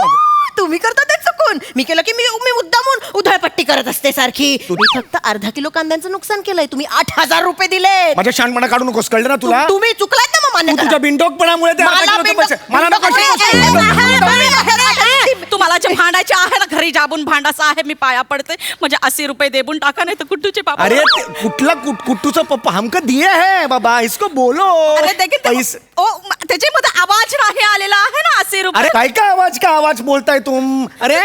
तुम्ही करता ते चुकून मी केलं की मी मुद्दामून उधळपट्टी करत असते सारखी तुम्ही फक्त अर्धा किलो कांद्यांचं नुकसान केलंय तुम्ही 8000 रुपये दिले माझ्या शानपणा काढू नकोस कळलं ना तुला तुम्ही चुकलात ना मग मान्य तू करा. तुझ्या बिनडोकपणामुळे ते मला अर्धा किलोचे पैसे- मला नको तुम्हाला जे भांडायचे आहे ना घरी जाबून भांडायचं आहे मी पाया पडते म्हणजे 80 रुपये देऊन टाका नाही तर कुट्टूचे पापा अरे कुठला कुट्टूचा पप्पा हमको दिए है बाबा इसको बोलो अरे देखील पैसे त्याच्यामध्ये आवाज नाही आलेला आहे ना 80 रुपये अरे काय का आवाज बोलताय तुम अरे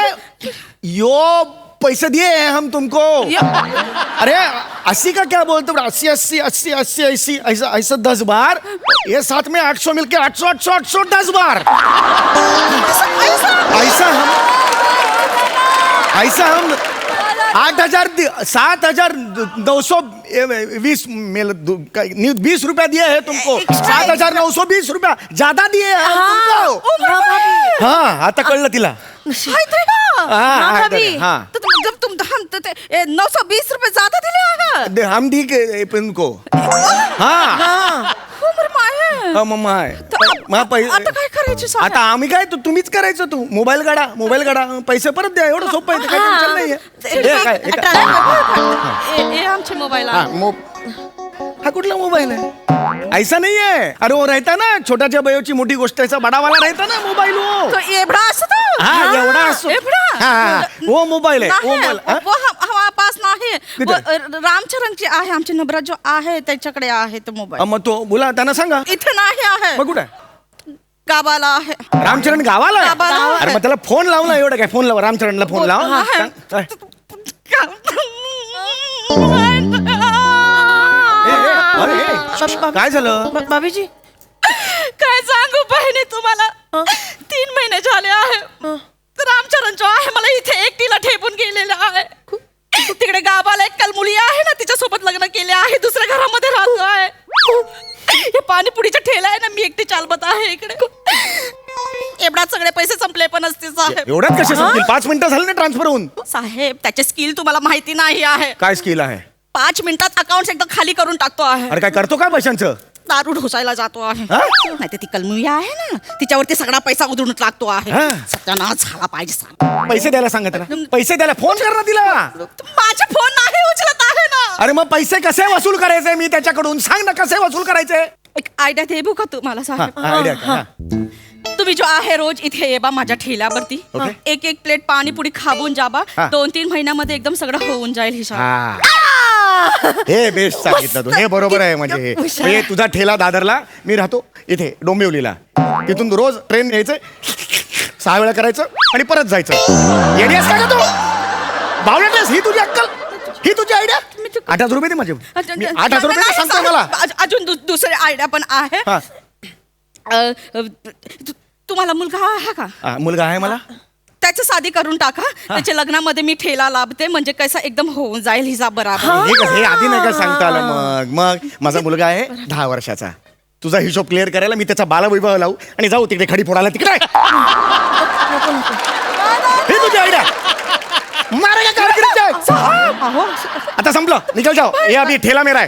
यो पैसे दिए हैं हम तुमको अरे 80 का क्या बोलते हो 80 ऐसा 10 बार ये साथ में 800 मिलके 800 10 बार ऐसा हम 7,920 रुपया दिए हैं तुमको 7,920 रुपया ज्यादा दिए हैं हम तुमको हाँ आता कळलं तिला हाँ जब तुम 920 रुपये ज्यादा दिले आहे हम दी के तुमको हाँ मम्मा आता काय करायचे साहेब? आता आम्ही काय तुम्हीच करायचं तू मोबाईल काढा पैसे परत द्या एवढं सोपं आहे ते काही टेन्शन नाहीये ये आमचे मोबाईल हा कुठला मोबाईल आहे ऐसा नहीं है अरे वो रहता ना छोट्याच्या बयोची मोठी गोष्ट ऐसा बड़ा वाला रहता ना मोबाईल वो तो एवढा असतो हाँ एवढा असतो हाँ वो मोबाईल आहे वो मोबाईल वो हमारे पास नाही रामचरणची आहे आमचे नबरा जो आहे त्याच्याकडे आहे तो मोबाईल मग तो बोला त्यांना सांगा इथे नाही आहे मग कुठे आहे? गावाला आहे रामचरण गावाला आहे? गावाला आहे. अरे मग त्याला फोन लाव ना एवढं काय फोन लाव रामचरणला फोन लाव आहे. काय झालं भाभीजी काय सांगू बहिणी तुम्हाला 3 महिने झाले आहे रामचरण जो आहे मला इथे एकटीला ठेवून गेलेला आहे तिकडे गावाला एक कलमुली आहे ना तिच्यासोबत लग्न केले आहे दुसऱ्या घरामध्ये राहतो आहे हे पाणीपुरीचा ठेला आहे ना मी एकटी चालवत आहे इकडे एवढ्यात सगळे पैसे संपले पण असते साहेब एवढ्यात कसे संपतील 5 मिनिटं झाले ना ट्रान्सफर होऊन साहेब त्याचे स्किल तुम्हाला माहिती नाही आहे काय स्किल आहे 5 मिनिटात अकाउंट एकदम खाली करून टाकतो आहे अरे काय करतो काय पैशांचं दारू ढोसायला जातो आहे हा? नाही तर ती कलमुली आहे ना तिच्यावरती सगळा पैसा उधळून टाकतो आहे हा. सत्यानाश झाला पाहिजे साहेब. पैसे द्यायला सांगा त्याला पैसे द्यायला फोन कर ना तिला माझा फोन नाही उचलत आहे ना अरे मग पैसे कसे वसूल करायचे मी त्याच्याकडून सांग ना कसे वसूल करायचे एक आयडिया देऊ का तुम्हाला साहेब आयडिया तुम्ही जो आहे रोज इथे ये बा माझ्या ठेल्यावरती ओके. एक प्लेट पाणीपुरी खाऊन जाबा हा. 2-3 महिन्यामध्ये एकदम सगळं होऊन जाईल हिसाब हे बेस्ट सांगितलं तू हे बरोबर आहे म्हणजे हे तुझा ठेला दादरला मी राहतो इथे डोंबिवलीला तिथून रोज ट्रेन यायचं 6 वेळा करायचं आणि परत जायचं येण्यास का तू बावळटस ही तुझी अक्कल ही तुझी आयडिया 8,000 रुपये दे माझे मी 8,000 रुपये सांगतो मला अजून दुसरे आयडिया पण आहे हा. तुम्हाला मुलगा आहे का? मुलगा आहे मला. त्याचं शादी करून टाका. त्याच्या लग्नामध्ये मी ठेला लाभते, म्हणजे कसं एकदम होऊन जाईल हिजा बराबर. हे कसं, हे आधी नाही का सांगता आलं? मग माझा मुलगा आहे 10 वर्षाचा. तुझा हिशोब क्लिअर करायला मी त्याचा बालवैभव लावू आणि जाऊ तिकडे खडी फोडायला तिकडे. हे तुझी आयडिया मारेगा कारकिर्दी. आता संपलं, निकल जाओ. ये अभी ठेला मेरा है.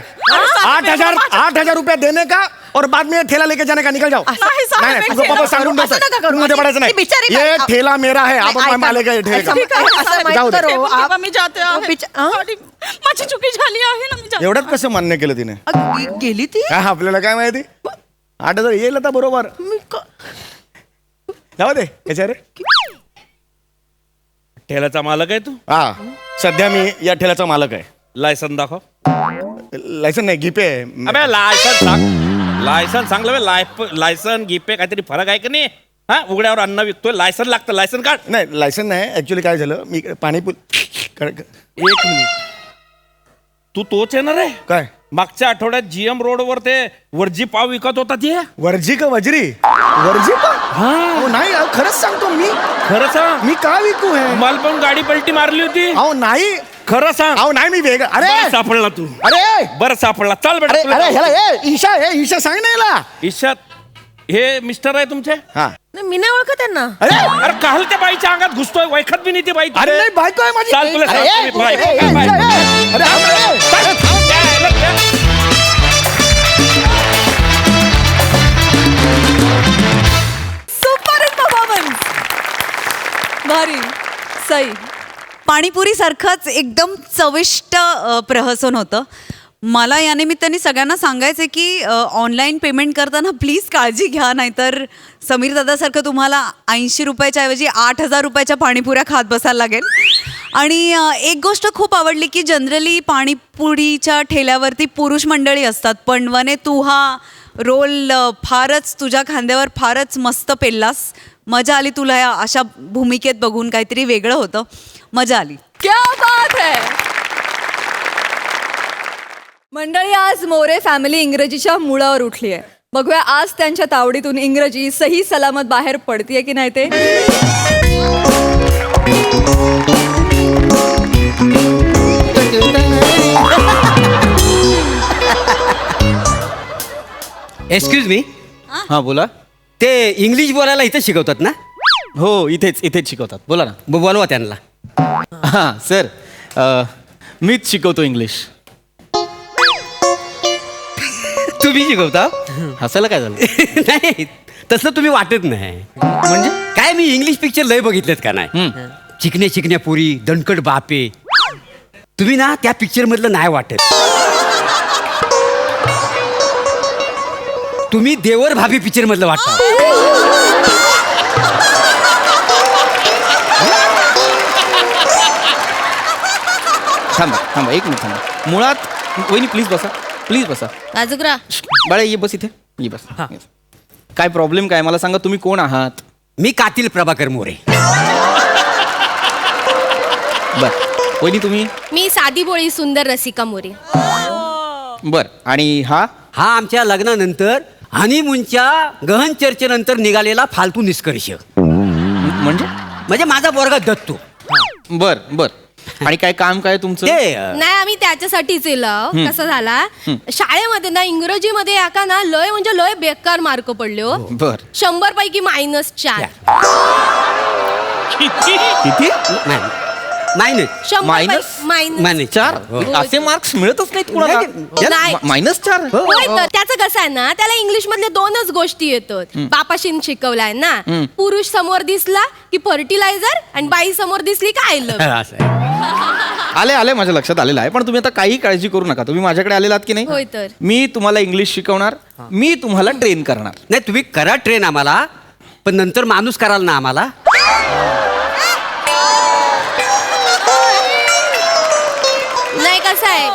8,000 रुपये देने का और बाद में ठेला लेके जाने का. निकल जाओ. नाही, साहेब, नाही तुझं पापा सांगून असं नका करू. मध्ये पडायचं ती बिचारी नाही. ये बाई- ठेला मेरा है. आपण ऐका. मालेगा ये ठेला. ठीक आहे, असं साहेब, माहित जाऊ दे. करो. तेव्हा मी जाते आहे. हा? आणि माझी चुकी झाली आहे ना, मी जाते. एवढ्यात कसं मान्य केलं तिने? गेली ती. काय आपल्याला काय माहिती. 8,000 येईल आता बरोबर. जाऊ दे याच्या रे. ठेल्याचा मालक आहे तू? हा सध्या मी या ठेल्याचा मालक आहे. लायसन दाखव. लायसन नाही गिपे आहे. अबे लायसन सांग. लायसन सांगलं लायसन गिपे काहीतरी फरक आहे का नाही? हा उघड्यावर अन्न विकतोय, लायसन लागतं. लायसन काढ. नाही लायसन नाही. ऍक्च्युली काय झालं, मी पाणीपुरी. एक मिनिट, तू तोच येणार आहे? काय मागच्या आठवड्यात GM रोडवर ते वर्जी पाव विकत होता ते? वर्जी का वजरी? वर्जी का? अहो, नाही अहो, खरंच सांगतो मी. खरं सांग. मी का विकू आहे? मला पण गाडी पलटी मारली होती. अहो नाही. खरं सांग. अहो नाही मी वेगळं. बरं अरे सापडला तू. अरे बरं सापडला. चल अरे बेटा अरे तुला. ह्याला ईशा सांग ना याला. ईशात हे मिस्टर आहे तुमचे? हा नाही, मी नाही ओळखत त्यांना. अरे अरे काल त्या बाईच्या अंगात घुसतोय, वैखत बी नाही ती बाई. अरे नाही बायको आहे माझी. चाल तुला अरे, सांगतो मी, बाय, ए, ए, बाय, बाय. ईशा, ए. अरे थांब रे. चल, थांब, त्या याला त्या. Super performance. भारी. सई. पाणीपुरी सारखंच एकदम चविष्ट प्रहसन होतं. मला या निमित्ताने सगळ्यांना सांगायचं आहे की ऑनलाईन पेमेंट करताना प्लीज काळजी घ्या, नाहीतर समीर दादासारखं तुम्हाला 80 रुपयाच्या ऐवजी 8,000 रुपयाच्या पाणीपुऱ्या खात बसायला लागेल. आणि एक गोष्ट खूप आवडली की जनरली पाणीपुरीच्या ठेल्यावरती पुरुष मंडळी असतात, पण वने तू हा रोल फारच तुझ्या खांद्यावर फारच मस्त पेललास. मजा आली तुला या अशा भूमिकेत बघून. काहीतरी वेगळं होतं, मजा आली. क्या बात है. मंडळी, आज मोरे फॅमिली इंग्रजीच्या मुळावर उठली आहे. बघूया आज त्यांच्या तावडीतून इंग्रजी सही सलामत बाहेर पडतीये की नाही ते. एक्सक्यूज मी, हा बोला. ते इंग्लिश बोलायला इथेच शिकवतात ना? हो इथेच शिकवतात. बोला ना. बोलवा त्यांना. हां सर, मीच शिकवतो इंग्लिश. तुम्ही शिकवता? हसायला काय झालं? नाही तसं तुम्ही वाटत नाही. म्हणजे काय मी इंग्लिश पिक्चर लय बघितलेत का नाही? चिकण्या पुरी, दणकट बापे. तुम्ही ना त्या पिक्चर मधलं नाही वाटत. तुम्ही देवर भाभी पिक्चर मधलं वाटता. थांबा एक मिनिट थांबा. मुळात वहिनी प्लीज बसा. राजुगरा, बाळा ये बस इथे. ये बस. काय प्रॉब्लेम काय मला सांगा. तुम्ही कोण आहात? मी कातील प्रभाकर मोरे. बर वहिनी तुम्ही? मी साधी बोळी सुंदर रसिका मोरे. बर. आणि हा हा आमच्या लग्नानंतर हनीमूनच्या गहन चर्चेनंतर निघालेला फालतू निष्कर्ष. म्हणजे माझा पोरगा दत्तू. बर. आणि काय काम काय तुमचं? ते नाही, आम्ही त्याच्यासाठीच येलो. कसं झाला, शाळेमध्ये ना इंग्रजीमध्ये एका ना लय म्हणजे लय बेकार मार्क पडले हो. बर. 100 पैकी -4. किती? नाही 100 Minus? मायनस 4? हो. असे मार्क्स मिळतच नाहीत कुणाला. नाही. -4? होय तर त्याचं कसं आहे ना, त्याला इंग्लिश मधले 2च गोष्टी येतात. बापाशीन शिकवलाय ना, पुरुष समोर दिसला की फर्टिलायझर आणि बाई समोर दिसली की आय लव्ह. असं आहे. आले माझ्या लक्षात आलेलं आहे. पण तुम्ही आता काही काळजी करू नका. तुम्ही माझ्याकडे आलेला आहात की होय नाही? तर. मी तुम्हाला इंग्लिश शिकवणार. मी तुम्हाला ट्रेन करणार. नाही तुम्ही करा ट्रेन आम्हाला, पण नंतर माणूस कराल ना आम्हाला. नाही कसं आहे,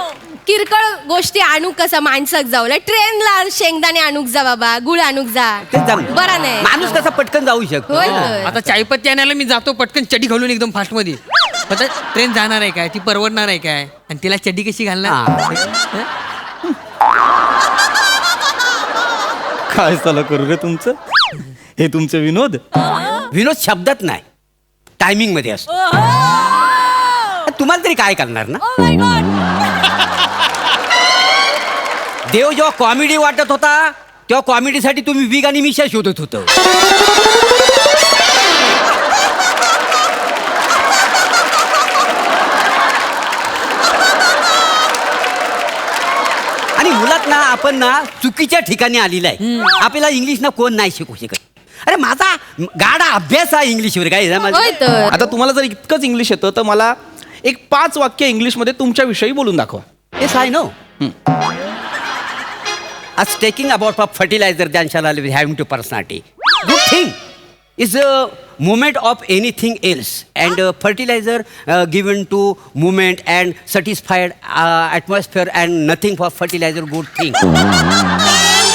किरकोळ गोष्टी आणूक कसा माणसाक जाऊ. ट्रेनला शेंगदाणे आणूक जा बाबा, गुळ आणूक जा. ते जम- बरा नाही. माणूस कसा पटकन जाऊ शकतो. होय तर. आता चायपत्ती आणायला मी जातो पटकन चड्डी घालून एकदम फास्ट मध्ये. आता ट्रेन जाणार आहे काय, ती परवडणार आहे काय, आणि तिला चड्डी कशी घालणार? काय चालू करू रे तुमचं? हे तुमचे विनोद? विनोद शब्दात नाही, टायमिंग मध्ये असतो. तुम्हाला तरी काय करणार ना. देव जेव्हा कॉमेडी वाटत होता तेव्हा कॉमेडीसाठी तुम्ही विग आणि मिशा शोधत होतो. आणि मुलात ना आपण ना चुकीच्या ठिकाणी आलेला आहे. आपल्याला इंग्लिश ना कोण नाही शिकू शकत. अरे माझा गाडा अभ्यास आहे इंग्लिशवर, काय आहे ना माझं. होय तर. आता तुम्हाला जर इतकंच इंग्लिश येतं तर मला एक 5 वाक्य इंग्लिशमध्ये तुमच्याविषयी बोलून दाखवा. Yes, I know. As taking about of fertilizer than shall I having to personality. Good thing is a movement of anything else, and fertilizer given to movement and satisfied atmosphere and nothing for fertilizer good thing.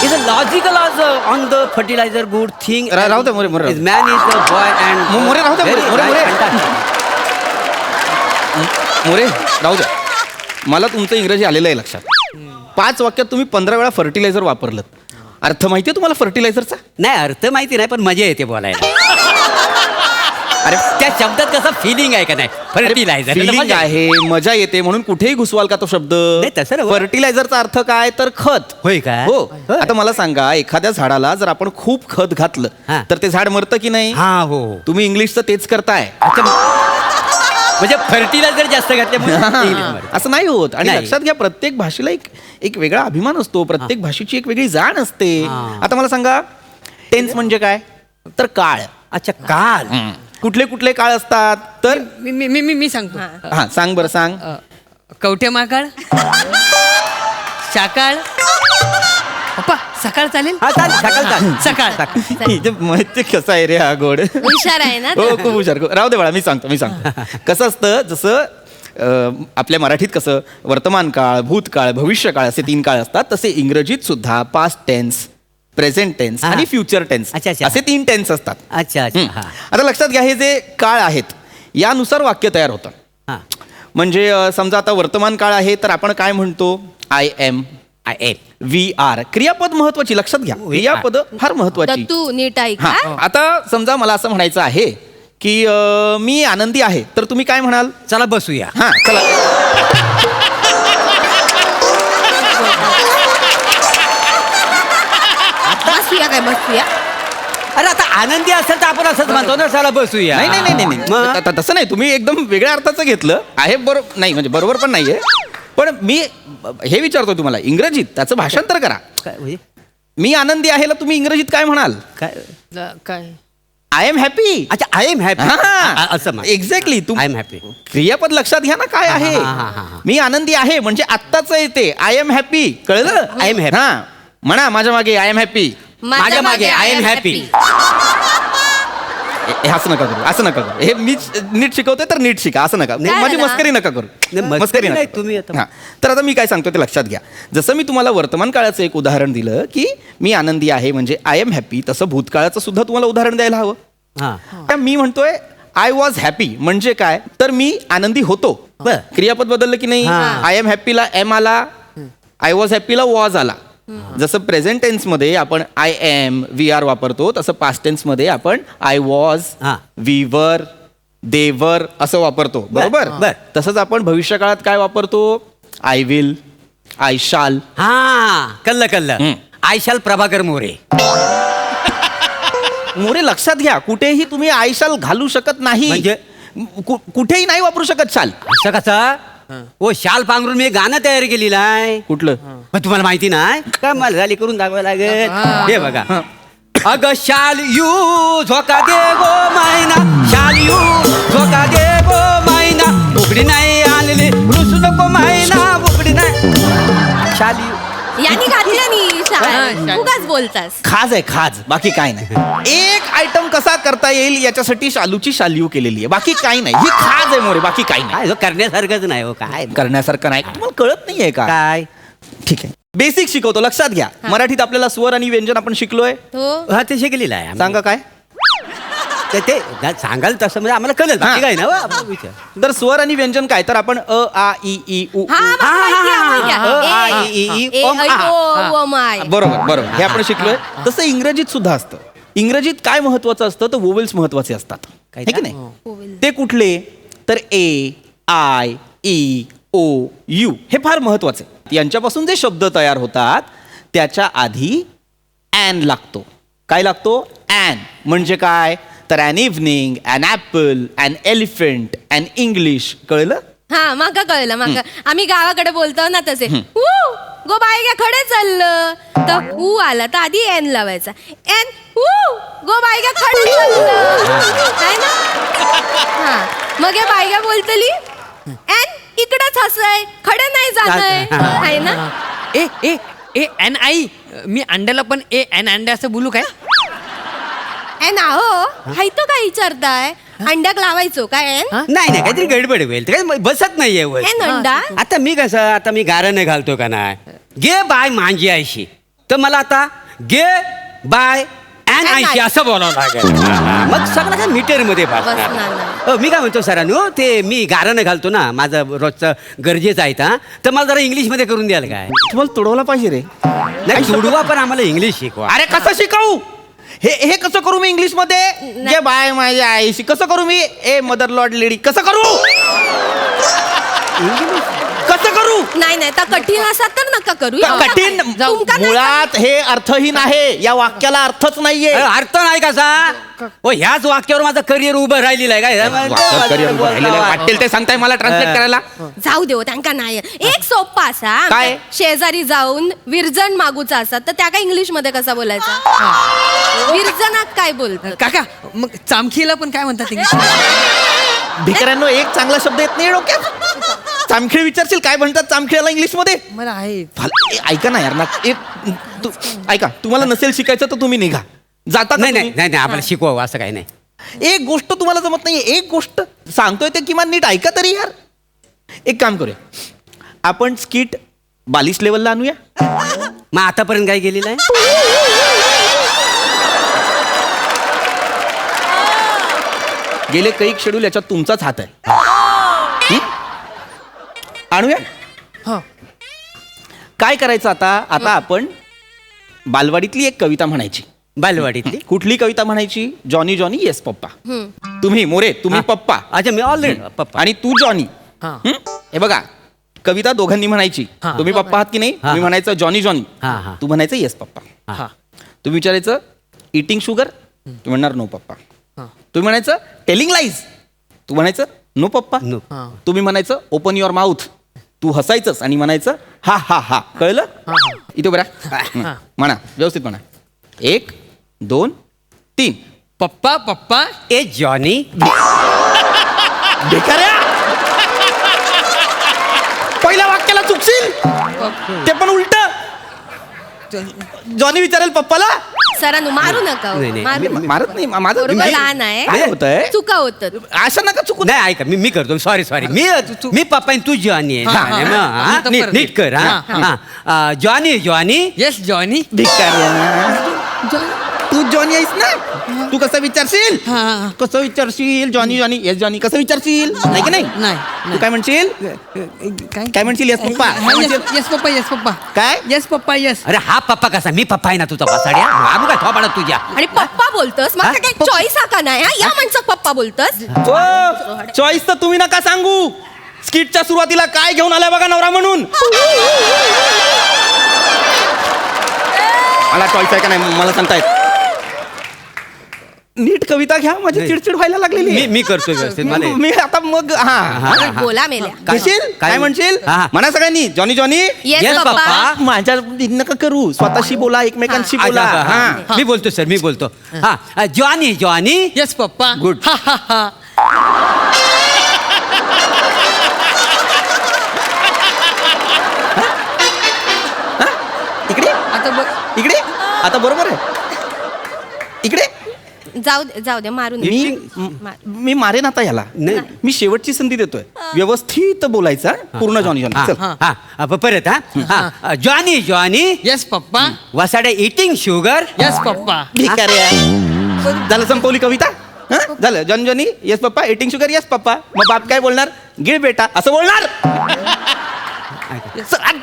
Is a logical as on the fertilizer good thing. राहू दे, More, More. Is man is a boy and More राहू दे, very More, More. fantastic. More राहू द्या. मला तुमचं इंग्रजी आलेलं आहे लक्षात. 5 वाक्यात तुम्ही 15 वेळा फर्टिलायझर वापरलं. अर्थ माहितीये तुम्हाला फर्टिलायझरचा? नाही अर्थ माहिती नाही पण मजा येते बोलायला. अरे त्या शब्दात कसं फिलिंग आहे का नाही. फर्टिलायझर फिलिंग आहे, मजा येते म्हणून कुठेही घुसवाल का तो शब्द? नाही, तसं नाही. फर्टिलायझरचा अर्थ काय तर खत. होय का? हो. आता मला सांगा, एखाद्या झाडाला जर आपण खूप खत घातलं हा. तर ते झाड मरतं की नाही? हा हो. तुम्ही इंग्लिशचं तेच करताय. म्हणजे फर्टिलायझर जास्त घातल्यामुळे इंग्लिशमध्ये. असं नाही होत. आणि नाही. लक्षात घ्या, प्रत्येक भाषेला एक वेगळा अभिमान असतो, प्रत्येक भाषेची एक वेगळी जाण असते. हा. आता मला सांगा, टेन्स म्हणजे काय तर काळ. अच्छा काल. कुठले कुठले काळ असतात तर? मी सांगतो. हा सांग बरं, सांग. कवठे महाकाळ, शाकाळ. पप्पा सकाळ चालेल? हा चालेल, सकाळ चालेल. सकाळ. इथे माहिती कसं आहे रे हा गोड. हुशार आहे ना हो खूप हुशार. राहू दे बाळा, मी सांगतो. कसं असतं, जसं आपल्या मराठीत कसं वर्तमान काळ, भूतकाळ, भविष्यकाळ असे 3 काळ असतात, तसे इंग्रजीत सुद्धा पास्ट टेन्स, प्रेझेंट टेन्स आणि फ्युचर टेन्स अच्छा, अच्छा. असे 3 टेन्स असतात. अच्छा अच्छा. हा. आता लक्षात घ्या, हे जे काळ आहेत यानुसार वाक्य तयार होतं. हा. म्हणजे समजा आता वर्तमान काळ आहे तर आपण काय म्हणतो? I am, I am. We are. क्रियापद महत्वाची, लक्षात घ्या. क्रियापद फार महत्वाची. तू नीट ऐक हा. हा. आता समजा मला असं म्हणायचं आहे की मी आनंदी आहे, तर तुम्ही काय म्हणाल? चला बसूया. हा चला. बसूया काय बसूया? अरे आता आनंदी असेल तर आपण असंच म्हणतो ना, चला बसूया. नाही नाही नाही नाही मग? तसं नाही. तुम्ही एकदम वेगळ्या अर्थाचं घेतलं आहे. बरोबर नाही, म्हणजे बरोबर पण नाहीये. पण मी हे विचारतो तुम्हाला, इंग्रजीत त्याचं भाषांतर करा. काय म्हणजे? मी आनंदी आहे तुम्ही इंग्रजीत काय म्हणाल? काय आय एम हॅपी. अच्छा आय एम हॅपी असं म्हण. एक्झॅक्टली. I am happy. क्रियापद लक्षात घ्या ना काय आहे. हा. मी आनंदी आहे म्हणजे आत्ताच येते आय एम हॅपी. कळलं? I am happy. हा म्हणा माझ्या मागे आय एम हॅपी. माझ्या मागे आय एम हॅपी. असं नका करू, असं नका करू. हे मी नीट शिकवतोय तर नीट शिका. असं नका, काय माझी झालं? मस्करी नका करू. नाही, मस्करी नाही तुम्ही आता. हा. तर आता मी काय सांगतो ते लक्षात घ्या. जसं मी तुम्हाला वर्तमान काळाचं एक उदाहरण दिलं की मी आनंदी आहे म्हणजे आय एम हॅपी, तसं भूतकाळाचं सुद्धा तुम्हाला उदाहरण द्यायला हवं. हा. त्या मी म्हणतोय आय वॉज हॅपी म्हणजे काय तर मी आनंदी होतो. बरं. क्रियापद बदललं की नाही? हा. आय एम हॅपीला एम आला, आय वॉज हॅपीला वॉज आला. जसं प्रेझेंट टेन्स मध्ये आपण आय एम, वी आर वापरतो, तसं पास्ट टेन्स मध्ये आपण आय वॉज, हा. वी वर, दे वर असं वापरतो. बरोबर. बर. तसंच आपण भविष्यकाळात काय वापरतो? आय विल, आय शाल. हा कल्लं. आयशाल प्रभाकर मोरे. मोरे लक्षात घ्या, कुठेही तुम्ही आय शाल घालू शकत नाही. म्हणजे? कुठेही नाही वापरू शकत शाल. असं कसा? ओ शाल पांघरून मी गाणं तयार केलेलं आहे. कुठलं? पण तुम्हाला माहिती नाही का? मला झाली करून दाखवायला लागेल. हे बघा. अग शाल यू झोका दे गो मैना, शाल यू झोका दे गो मैना, उघडी नाही आणली रुसू नको मैना, उघडी नाही. शाल यू यांनी घातलं नी उगाच बोलतास. खाज आहे खाज, बाकी काय नाही. एक आयटम कसा करता येईल याच्यासाठी शालूची शालियू केलेली आहे, बाकी काही नाही. ही खाज आहे मोरे, बाकी काही नाही. काय हो, करण्यासारखंच नाही हो. काय करण्यासारखं नाही. तुम्हाला कळत नाहीये का? काय? ठीक आहे, बेसिक शिकवतो, लक्षात घ्या. मराठीत आपल्याला स्वर आणि व्यंजन आपण शिकलोय. हो हा ते शिकलेलं आहे आम्ही. सांगा काय? ते सांगाल तसं म्हणजे आम्हाला कळलं हा. बाकी काय ना हो, आपला विचार. तर स्वर आणि व्यंजन काय तर आपण अ आ इ ई उ हा माहिती आहे. अ, आ, इ, ई, ए, ओम, ऐ, आ. ओ, ओम, आय. बरोबर हे आपण शिकलोय तसं इंग्रजीत सुद्धा असतं. इंग्रजीत काय महत्वाचं असतं तर वोवेल्स महत्वाचे असतात काय है की नाही ते कुठले तर ए आय ई ओ यू हे फार महत्वाचे. यांच्यापासून जे शब्द तयार होतात त्याच्या आधी ॲन लागतो. काय लागतो ॲन म्हणजे काय तर an evening an apple an elephant an English कळलं. हा माका कळलं माका. आम्ही गावाकडे बोलतो ना तसे गो बाई गे खडे चाललं तर ऊ आला तर आधी एन लावायचा. एन गो बाई गे खडे चाललं है ना. हा मग हे बायगा बोलतली एन इकडंच हसय खडे नाही जाणय आहे ना. ए ए ए एन आई मी अंड्याला पण ए एन अंडे असं बोलू काय? एन आहो हाय तो काय विचारताय अंड्याक लावायचो काय एन. नाही काहीतरी गडबड होईल ते काही बसत नाहीये वर. एन अंडा आता मी कसं आता मी गाराने घालतो का नाही गे बाय मांजी आयशी तर मला आता गे बाय अँड आयशी असं बोलावं लागेल. मग सगळं काय मीटर मध्ये बसणार बसणार. मी काय म्हणतो सरांनो ते मी गाराने घालतो ना माझं रोजचं गरजेचं आहे हा तर मला जरा इंग्लिश मध्ये करून द्याल काय? तुम्हाला तुडवला पाहिजे रे. नाही सोडवा पण आम्हाला इंग्लिश शिकवा. अरे कसं शिकवू हे कसं करू मी इंग्लिश मध्ये जे बाय माझ्या आईशी कसं करू मी ए मदर लॉर्ड लेडी कसं करू कसं करू नाही नाही तर कठीण असतात तर नका करू. कठीण तुमका नाही मुळात हे अर्थहीन आहे. या वाक्याला अर्थच नाहीये. अर्थ नाही कसा हो ह्याच वाक्यावर माझं करिअर उभं राहिलेलं आहे काय? वाटेल ते सांगताय मला ट्रान्सलेट करायला. जाऊ देव त्यांका नाही. एक सोप्पा असा काय? शेजारी जाऊन विरजण मागूचा असतात तर त्या काय इंग्लिश मध्ये कसा बोलायचा. विरजणात काय बोलतात. काका मग चामखीला पण काय म्हणतात इंग्लिश? भिकाऱ्यांनो एक चांगला शब्द येत नाही डोक्यात. चामखीळ विचारशील काय म्हणतात चामखिळाला इंग्लिश मध्ये. मला आहे ऐका ना यार ना ऐका तुम्हाला नसेल शिकायचं तर तुम्ही निघा जाता का नाही नाही तुम्ही? नाही नाही, आम्हाला शिकवावं असं काही नाही. एक गोष्ट तुम्हाला जमत नाहीये एक गोष्ट सांगतोय ते किमान नीट ऐका तरी यार. एक काम करूया आपण स्किट 42 लेवलला आणूया. मग आतापर्यंत काय केलेलं आहे? गेले कैक शेड्यूल याच्यात तुमचाच हात आहे. आणूया काय करायचं आता आपण बालवाडीतली एक कविता म्हणायची. बालवाडीतली कुठली कविता म्हणायची जॉनी जॉनी येस पप्पा. तुम्ही मोरे तुम्ही पप्पा अच्छा मी ऑलरेडी पप्पा आणि तू जॉनी. हे बघा कविता दोघांनी म्हणायची. तुम्ही पप्पा आहात की नाही मी म्हणायचं जॉनी जॉनी तू म्हणायचं येस पप्पा. तुम्ही विचारायचं इटिंग शुगर तू म्हणणार नो पप्पा. तुम्ही म्हणायचं टेलिंग लाईज तू म्हणायचं नो पप्पा. नो. तुम्ही म्हणायचं ओपन युअर माउथ तू हसायचंच आणि म्हणायचं हा हा हा कळलं. इथे बरा म्हणा व्यवस्थित म्हणा 1 2 3 पप्पा पप्पा ए जॉनी बेकाऱ्या पहिल्या वाक्याला चुकशील ते पण उलट. जॉनी विचारेल पप्पाला सरांनो मारू नका हो. नाही, नाही, मारू मारत नाही माझं बरोबर मी- लहान आहे. काय होतंय चुका होतात. असं नका चुकू. नाही ऐका मी करतो सॉरी मी पप्पा आणि तू जॉनी हा, हा, आहे. हा. हा, नीट कर हा जॉनी जॉनी येस जॉनी. भिकाऱ्या तू जॉनी आहेस ना तू कसं विचारशील हा. कसं विचारशील जॉनी जॉनी येस जॉनी कसं विचारशील नाही की नाही नाही तू काय म्हणशील काय म्हणशील येस पप्पा काय म्हणशील? येस पप्पा येस पप्पा काय येस पप्पा येस. अरे हा पप्पा कसा मी पप्पा आहे ना तुझा बसाड्या आणू काय थोपाडात तुझ्या. आणि पप्पा बोलतस मग काय चॉईस हा का नाही. या माणसाक पप्पा बोलतस. चॉईस तर तुम्ही नका सांगू. स्किटच्या सुरुवातीला काय घेऊन आलाय बघा नवरा म्हणून. मला चॉईस आहे का नाही मला सांगतायत. नीट कविता घ्या माझी चिडचिड व्हायला लागलेली आहे. मी करतो व्यवस्थित मला मी आता मग हा बोला मेल्या. म्हणशील काय म्हणशील हा. म्हणा सगळ्यांनी जॉनी जॉनी येस Yes, पप्पा. पप्पा. माझ्या नका करू स्वतःशी बोला एकमेकांशी बोला. हा मी बोलतो सर मी बोलतो हा Johnny Johnny yes papa. Good. हा हा हा. इकडे आता इकडे आता बरोबर आहे. इकडे जाऊ दे मारू मी नका. मी मारेन आता याला नाही. मी शेवटची संधी देतोय व्यवस्थित बोलायचा पूर्ण जॉनी जॉनी चल. हा परत हा Johnny Johnny yes papa. वसाडे eating sugar yes papa. भिकाऱ्या. झालं संपवली कविता हं? झालं John Johnny yes papa eating sugar yes papa. मग बाप काय बोलणार? गिळ बेटा असं बोलणार. सर,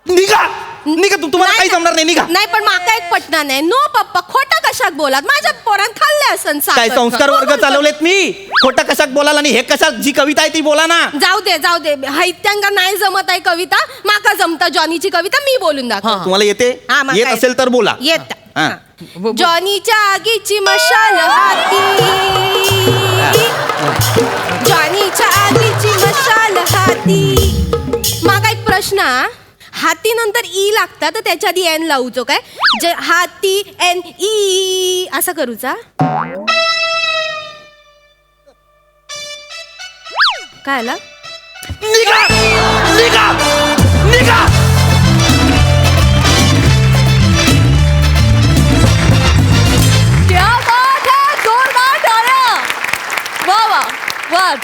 निघा निघा तुम्हाला काही जमणार नाही. निघा. नाही पण माका एक पटना नाही. नो पप्पा खोटा कशाक बोलात? माझ्या पोरान खाल्ले असन काय संस्कार वर्ग चालवलेत मी? खोटं कशाक बोलाला आणि हे कशाक जी कविता आहे ती बोला ना. जाऊ दे हैत्यांका नाही जमत आहे कविता. माका जमता जॉनीची कविता मी बोलून दाखव. तुम्हाला येते? हा, मग येत काय? असेल तर बोला. येत. हा. जॉनीच्या आगीची मशाल हाती, जॉनीच्या आगीची मशाल हाती. मागा एक प्रश्न हा. हाती नंतर ई लागता तर त्याच्या आधी एन लावूचो काय? जे हाती एन ई असं करूचा काय आला? निघा निघा निघा. क्या बात है, जोरदार टाळ्या. वा वा वा.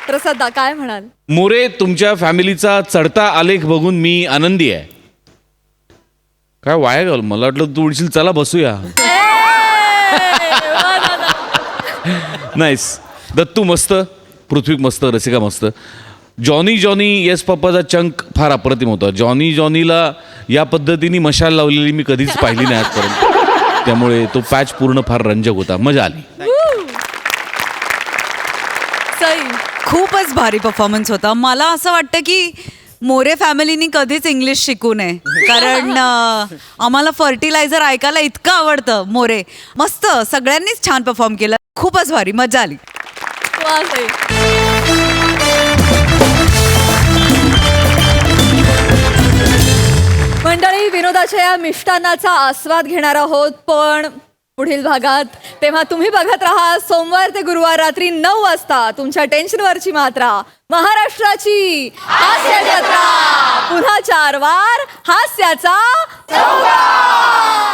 प्रसादा काय म्हणाल? मोरे, तुमच्या फॅमिलीचा चढता आलेख बघून मी आनंदी आहे. काय वाया गेल, मला वाटलं तू उडशील, चला बसूया. नाईस. दत्तू मस्त, पृथ्वी मस्त, रसिका मस्त. जॉनी जॉनी येस पप्पाचा चंक फार अप्रतिम होता. जॉनी जॉनीला या पद्धतीने मशाल लावलेली मी कधीच पाहिली नाही आजपर्यंत. त्यामुळे तो पॅच पूर्ण फार रंजक होता, मजा आली. सई. खूपच भारी परफॉर्मन्स होता. मला असं वाटतं की मोरे फॅमिलीनी कधीच इंग्लिश शिकू नये, कारण आम्हाला फर्टिलायझर ऐकायला इतकं आवडतं. मोरे मस्त, सगळ्यांनीच छान परफॉर्म केलं. खूपच भारी, मजा आली. वा सई. मंडळी, विनोदाच्या या मिष्टान्नाचा आस्वाद घेणार आहोत पण पुढील भागात. तेव्हा तुम्ही बघत राहा सोमवार ते गुरुवार रात्री 9 वाजता तुमच्या टेन्शनवरची मात्रा, महाराष्ट्राची हास्य जत्रा. पुन्हा 4 वार हास्याचा चौकार.